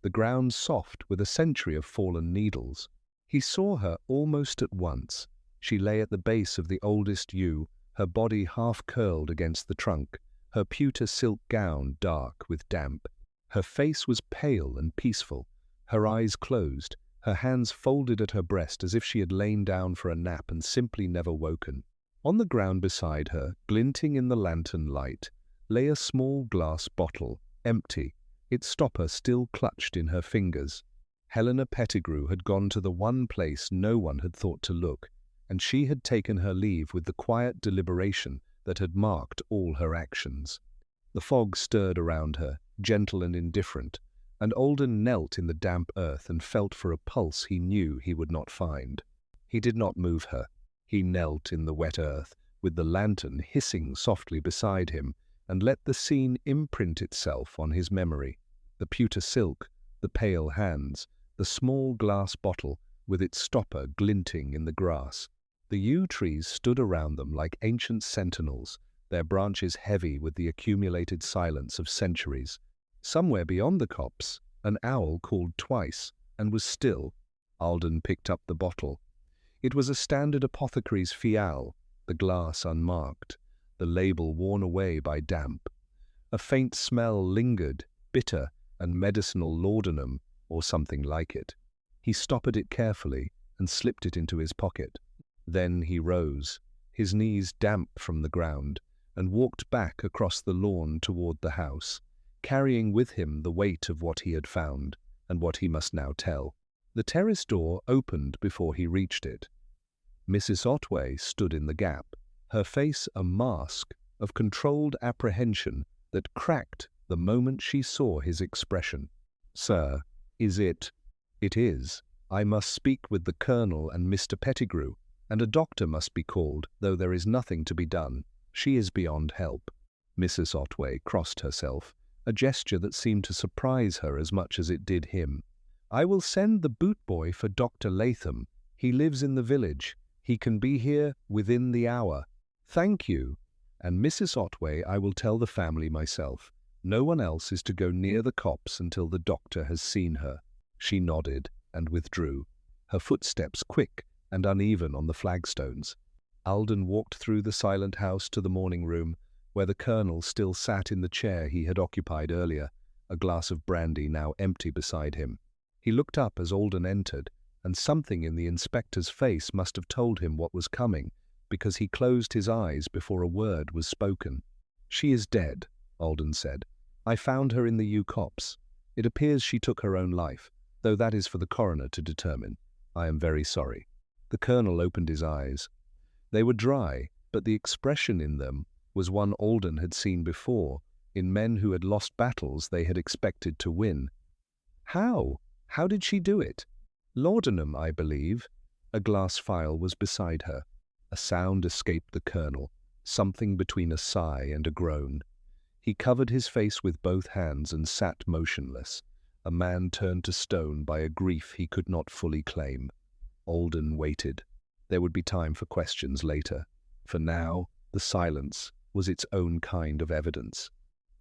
the ground soft with a century of fallen needles. He saw her almost at once. She lay at the base of the oldest yew, her body half curled against the trunk, her pewter silk gown dark with damp. Her face was pale and peaceful, her eyes closed, her hands folded at her breast as if she had lain down for a nap and simply never woken. On the ground beside her, glinting in the lantern light, lay a small glass bottle, empty, its stopper still clutched in her fingers. Helena Pettigrew had gone to the one place no one had thought to look, and she had taken her leave with the quiet deliberation that had marked all her actions. The fog stirred around her, gentle and indifferent, and Alden knelt in the damp earth and felt for a pulse he knew he would not find. He did not move her. He knelt in the wet earth, with the lantern hissing softly beside him, and let the scene imprint itself on his memory. The pewter silk, the pale hands, the small glass bottle with its stopper glinting in the grass. The yew trees stood around them like ancient sentinels, their branches heavy with the accumulated silence of centuries. Somewhere beyond the copse, an owl called twice, and was still. Alden picked up the bottle. It was a standard apothecary's fial, the glass unmarked, the label worn away by damp. A faint smell lingered, bitter and medicinal laudanum, or something like it. He stoppered it carefully and slipped it into his pocket. Then he rose, his knees damp from the ground, and walked back across the lawn toward the house, carrying with him the weight of what he had found and what he must now tell. The terrace door opened before he reached it. Mrs. Otway stood in the gap, her face a mask of controlled apprehension that cracked the moment she saw his expression. "Sir, is it?" "It is. I must speak with the Colonel and Mr. Pettigrew, and a doctor must be called, though there is nothing to be done. She is beyond help." Mrs. Otway crossed herself, a gesture that seemed to surprise her as much as it did him. "I will send the boot boy for Dr. Latham. He lives in the village. He can be here within the hour." "Thank you. And Mrs. Otway, I will tell the family myself. No one else is to go near the copse until the doctor has seen her." She nodded and withdrew, her footsteps quick and uneven on the flagstones. Alden walked through the silent house to the morning room, where the Colonel still sat in the chair he had occupied earlier, a glass of brandy now empty beside him. He looked up as Alden entered, and something in the inspector's face must have told him what was coming, because he closed his eyes before a word was spoken. "She is dead," Alden said. "I found her in the yew copse. It appears she took her own life, though that is for the coroner to determine. I am very sorry." The Colonel opened his eyes. They were dry, but the expression in them was one Alden had seen before, in men who had lost battles they had expected to win. "How? How did she do it?" "Laudanum, I believe." A glass phial was beside her. A sound escaped the Colonel, something between a sigh and a groan. He covered his face with both hands and sat motionless, a man turned to stone by a grief he could not fully claim. Alden waited. There would be time for questions later. For now, the silence was its own kind of evidence.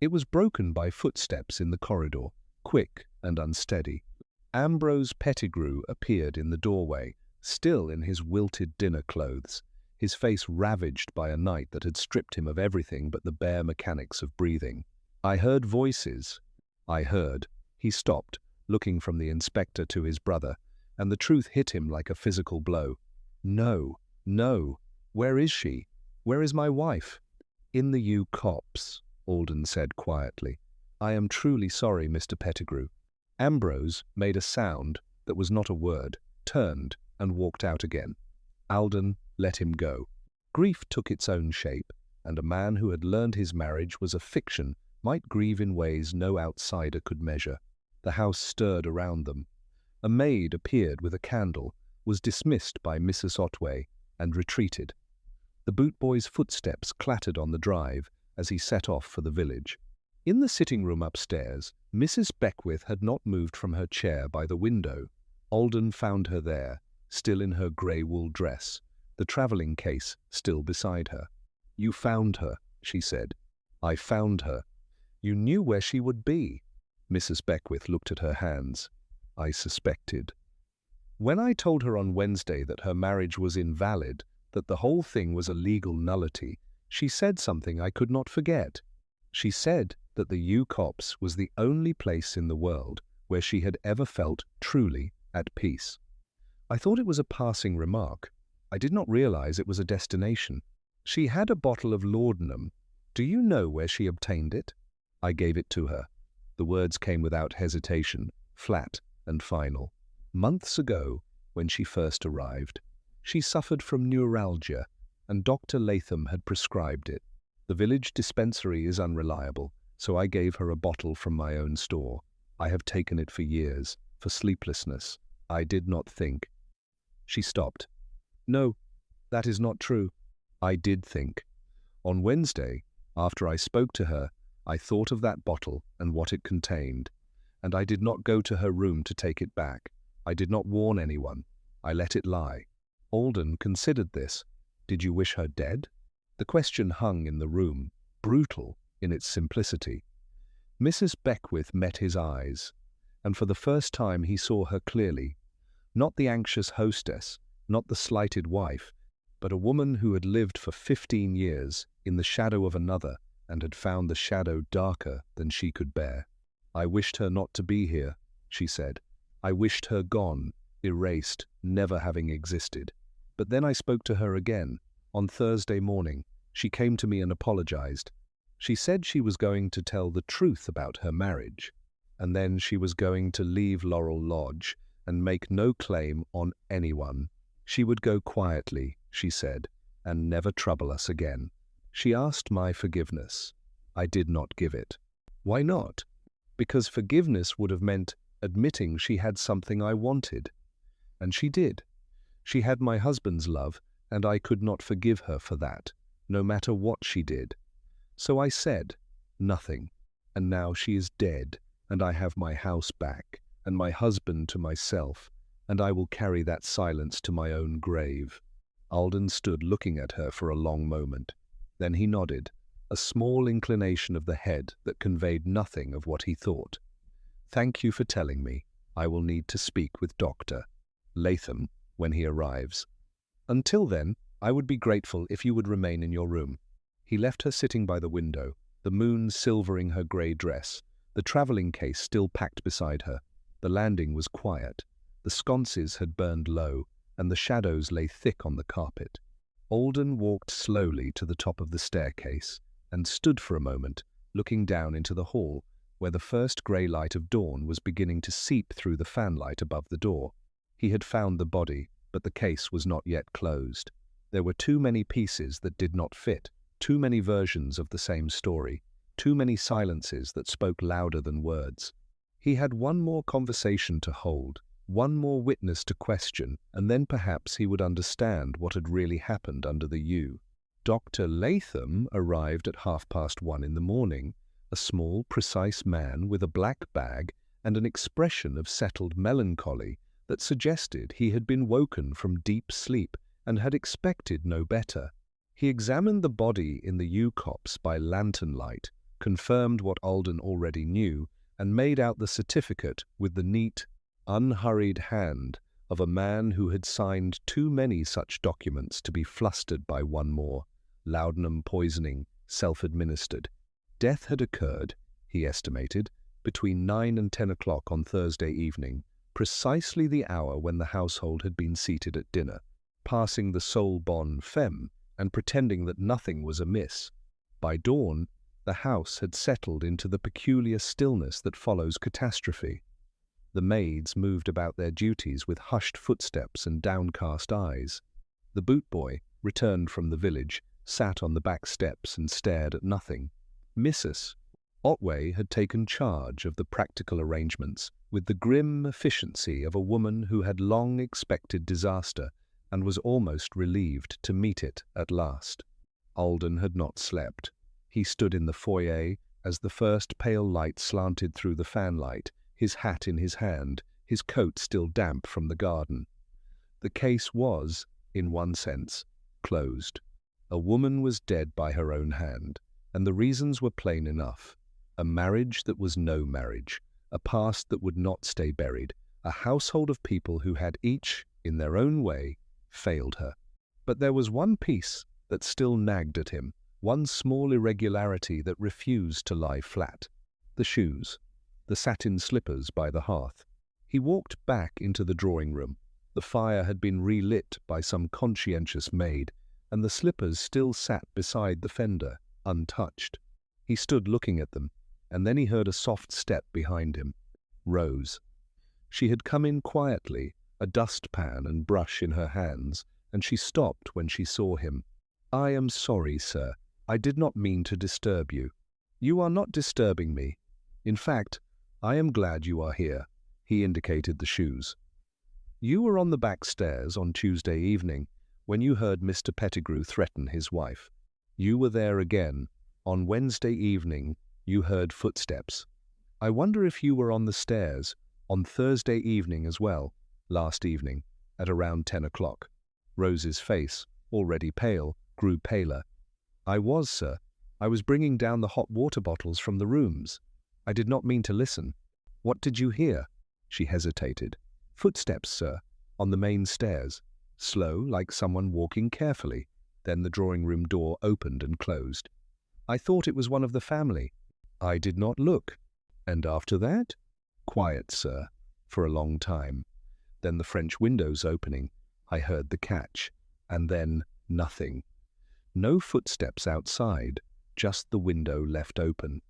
It was broken by footsteps in the corridor, quick and unsteady. Ambrose Pettigrew appeared in the doorway, still in his wilted dinner clothes, his face ravaged by a night that had stripped him of everything but the bare mechanics of breathing. "I heard voices." "I heard." He stopped, looking from the inspector to his brother, and the truth hit him like a physical blow. "No, no. Where is she? Where is my wife?" "In the yew copse," Alden said quietly. "I am truly sorry, Mr. Pettigrew." Ambrose made a sound that was not a word, turned, and walked out again. Alden let him go. Grief took its own shape, and a man who had learned his marriage was a fiction might grieve in ways no outsider could measure. The house stirred around them. A maid appeared with a candle, was dismissed by Mrs. Otway, and retreated. The bootboy's footsteps clattered on the drive as he set off for the village. In the sitting-room upstairs, Mrs. Beckwith had not moved from her chair by the window. Alden found her there, still in her grey wool dress, the travelling case still beside her. "You found her," she said. "I found her. You knew where she would be." Mrs. Beckwith looked at her hands. "I suspected. When I told her on Wednesday that her marriage was invalid, that the whole thing was a legal nullity, she said something I could not forget. She said that the U-Copse was the only place in the world where she had ever felt truly at peace. I thought it was a passing remark. I did not realize it was a destination. She had a bottle of laudanum. Do you know where she obtained it?" I gave it to her. The words came without hesitation, flat and final. "Months ago, when she first arrived, she suffered from neuralgia, and Dr. Latham had prescribed it. The village dispensary is unreliable, so I gave her a bottle from my own store. I have taken it for years, for sleeplessness. I did not think." She stopped. "No, that is not true." "I did think. On Wednesday, after I spoke to her, I thought of that bottle and what it contained, and I did not go to her room to take it back. I did not warn anyone. I let it lie." Alden considered this. "Did you wish her dead?" The question hung in the room, brutal in its simplicity. Mrs. Beckwith met his eyes, and for the first time he saw her clearly. Not the anxious hostess, not the slighted wife, but a woman who had lived for 15 years in the shadow of another and had found the shadow darker than she could bear. "I wished her not to be here," she said. "I wished her gone, erased, never having existed. But then I spoke to her again. On Thursday morning, she came to me and apologized. She said she was going to tell the truth about her marriage, and then she was going to leave Laurel Lodge and make no claim on anyone. She would go quietly, she said, and never trouble us again. She asked my forgiveness. I did not give it." "Why not?" "Because forgiveness would have meant admitting she had something I wanted. And she did. She had my husband's love, and I could not forgive her for that, no matter what she did. So I said nothing, and now she is dead, and I have my house back, and my husband to myself, and I will carry that silence to my own grave." Alden stood looking at her for a long moment. Then he nodded, a small inclination of the head that conveyed nothing of what he thought. "Thank you for telling me. I will need to speak with Dr. Latham when he arrives. Until then, I would be grateful if you would remain in your room." He left her sitting by the window, the moon silvering her grey dress, the travelling case still packed beside her. The landing was quiet. The sconces had burned low, and the shadows lay thick on the carpet. Alden walked slowly to the top of the staircase and stood for a moment, looking down into the hall, where the first grey light of dawn was beginning to seep through the fanlight above the door. He had found the body, but the case was not yet closed. There were too many pieces that did not fit, too many versions of the same story, too many silences that spoke louder than words. He had one more conversation to hold, one more witness to question, and then perhaps he would understand what had really happened under the yew. Dr. Latham arrived at 1:30 in the morning, a small, precise man with a black bag and an expression of settled melancholy that suggested he had been woken from deep sleep and had expected no better. He examined the body in the U-Copse by lantern light, confirmed what Alden already knew, and made out the certificate with the neat, unhurried hand of a man who had signed too many such documents to be flustered by one more, laudanum poisoning, self-administered. Death had occurred, he estimated, between 9 and 10 o'clock on Thursday evening, precisely the hour when the household had been seated at dinner, passing the sole bonne femme and pretending that nothing was amiss. By dawn, the house had settled into the peculiar stillness that follows catastrophe. The maids moved about their duties with hushed footsteps and downcast eyes. The boot-boy, returned from the village, sat on the back steps and stared at nothing. Mrs. Otway had taken charge of the practical arrangements with the grim efficiency of a woman who had long expected disaster and was almost relieved to meet it at last. Alden had not slept. He stood in the foyer as the first pale light slanted through the fanlight, his hat in his hand, his coat still damp from the garden. The case was, in one sense, closed. A woman was dead by her own hand, and the reasons were plain enough. A marriage that was no marriage, a past that would not stay buried, a household of people who had each, in their own way, failed her. But there was one piece that still nagged at him, one small irregularity that refused to lie flat. The shoes, the satin slippers by the hearth. He walked back into the drawing-room. The fire had been relit by some conscientious maid, and the slippers still sat beside the fender, untouched. He stood looking at them, and then he heard a soft step behind him. Rose. She had come in quietly, a dustpan and brush in her hands, and she stopped when she saw him. "I am sorry, sir. I did not mean to disturb you." "You are not disturbing me. In fact, I am glad you are here." He indicated the shoes. "You were on the back stairs on Tuesday evening when you heard Mr. Pettigrew threaten his wife. You were there again. On Wednesday evening, you heard footsteps. I wonder if you were on the stairs on Thursday evening as well, last evening, at around 10 o'clock. Rose's face, already pale, grew paler. "I was, sir. I was bringing down the hot water bottles from the rooms. I did not mean to listen." "What did you hear?" She hesitated. "Footsteps, sir, on the main stairs. Slow, like someone walking carefully. Then the drawing-room door opened and closed. I thought it was one of the family. I did not look. And after that?" "Quiet, sir, for a long time. Then the French windows opening. I heard the catch. And then nothing. No footsteps outside, just the window left open.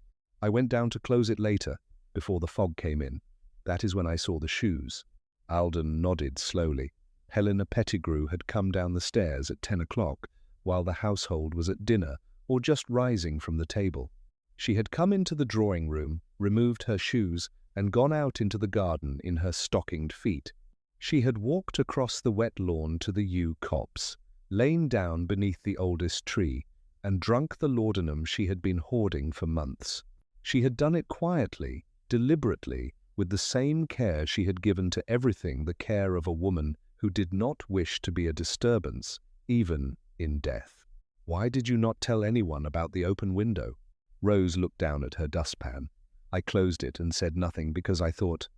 I went down to close it later, before the fog came in. That is when I saw the shoes." Alden nodded slowly. Helena Pettigrew had come down the stairs at 10 o'clock, while the household was at dinner or just rising from the table. She had come into the drawing-room, removed her shoes, and gone out into the garden in her stockinged feet. She had walked across the wet lawn to the yew copse, lain down beneath the oldest tree, and drunk the laudanum she had been hoarding for months. She had done it quietly, deliberately, with the same care she had given to everything the care of a woman who did not wish to be a disturbance, even in death. "Why did you not tell anyone about the open window?" Rose looked down at her dustpan. "I closed it and said nothing because I thought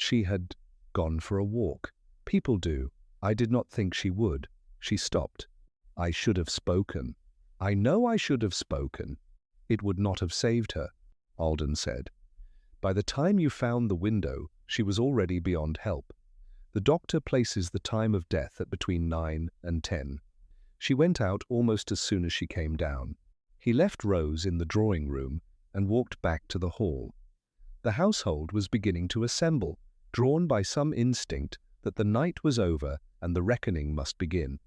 she had gone for a walk. People do. I did not think she would." She stopped. "I should have spoken." "I know I should have spoken." "It would not have saved her," Alden said. "By the time you found the window, she was already beyond help. The doctor places the time of death at between 9 and 10. She went out almost as soon as she came down." He left Rose in the drawing-room and walked back to the hall. The household was beginning to assemble, drawn by some instinct that the night was over and the reckoning must begin.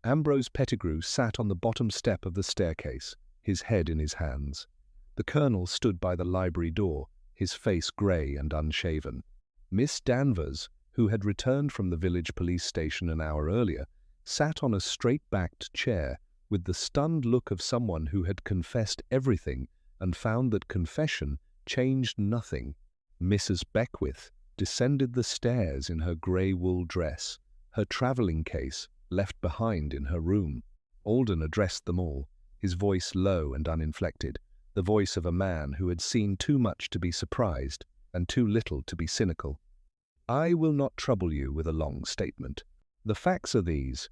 Ambrose Pettigrew sat on the bottom step of the staircase, his head in his hands. The Colonel stood by the library door, his face grey and unshaven. Miss Danvers, who had returned from the village police station an hour earlier, sat on a straight-backed chair with the stunned look of someone who had confessed everything and found that confession changed nothing. Mrs. Beckwith descended the stairs in her grey wool dress, her travelling case left behind in her room. Alden addressed them all, his voice low and uninflected, the voice of a man who had seen too much to be surprised and too little to be cynical. "I will not trouble you with a long statement. The facts are these.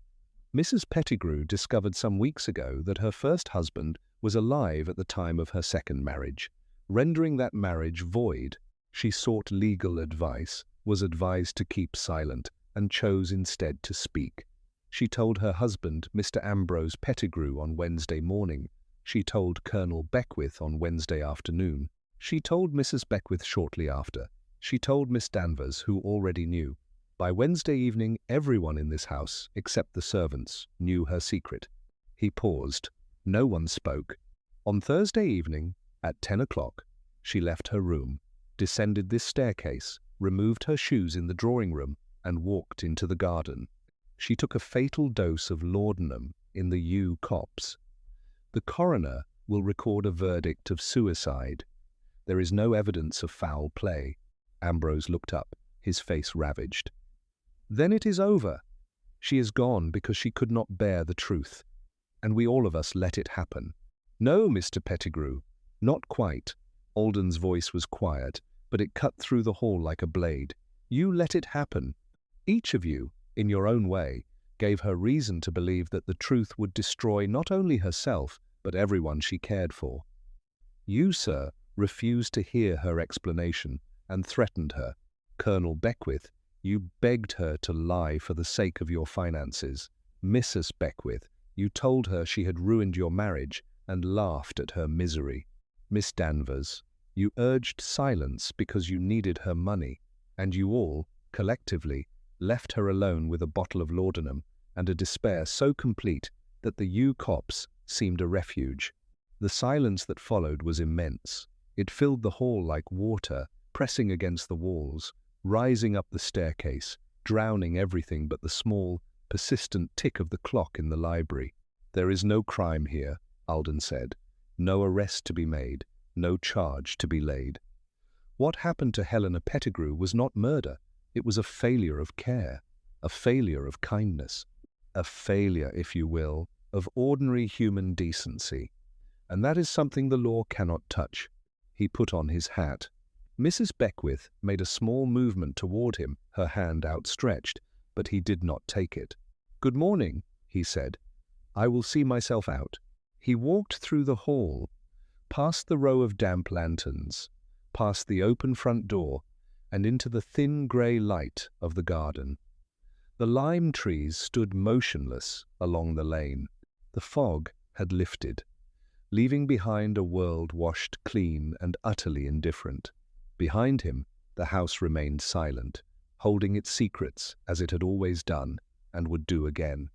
Mrs. Pettigrew discovered some weeks ago that her first husband was alive at the time of her second marriage. Rendering that marriage void, she sought legal advice, was advised to keep silent, and chose instead to speak. She told her husband, Mr. Ambrose Pettigrew, on Wednesday morning. She told Colonel Beckwith on Wednesday afternoon. She told Mrs. Beckwith shortly after. She told Miss Danvers, who already knew. By Wednesday evening, everyone in this house, except the servants, knew her secret. He paused. No one spoke. On Thursday evening, at 10 o'clock, she left her room, descended this staircase, removed her shoes in the drawing-room, and walked into the garden. She took a fatal dose of laudanum in the U copse. The coroner will record a verdict of suicide. There is no evidence of foul play. Ambrose looked up, his face ravaged. Then it is over. She is gone because she could not bear the truth. And we all of us let it happen. No, Mr. Pettigrew, not quite. Alden's voice was quiet, but it cut through the hall like a blade. You let it happen. Each of you, in your own way, gave her reason to believe that the truth would destroy not only herself, but everyone she cared for. You, sir, refused to hear her explanation and threatened her. Colonel Beckwith, you begged her to lie for the sake of your finances. Mrs. Beckwith, you told her she had ruined your marriage and laughed at her misery. Miss Danvers, you urged silence because you needed her money, and you all, collectively, left her alone with a bottle of laudanum and a despair so complete that the U copse seemed a refuge. The silence that followed was immense. It filled the hall like water, pressing against the walls, rising up the staircase, drowning everything but the small, persistent tick of the clock in the library. There is no crime here, Alden said. No arrest to be made, no charge to be laid. What happened to Helena Pettigrew was not murder. It was a failure of care, a failure of kindness, a failure, if you will, of ordinary human decency. And that is something the law cannot touch. He put on his hat. Mrs. Beckwith made a small movement toward him, her hand outstretched, but he did not take it. Good morning, he said. I will see myself out. He walked through the hall, past the row of damp lanterns, past the open front door, and into the thin grey light of the garden. The lime trees stood motionless along the lane. The fog had lifted, leaving behind a world washed clean and utterly indifferent. Behind him, the house remained silent, holding its secrets as it had always done and would do again.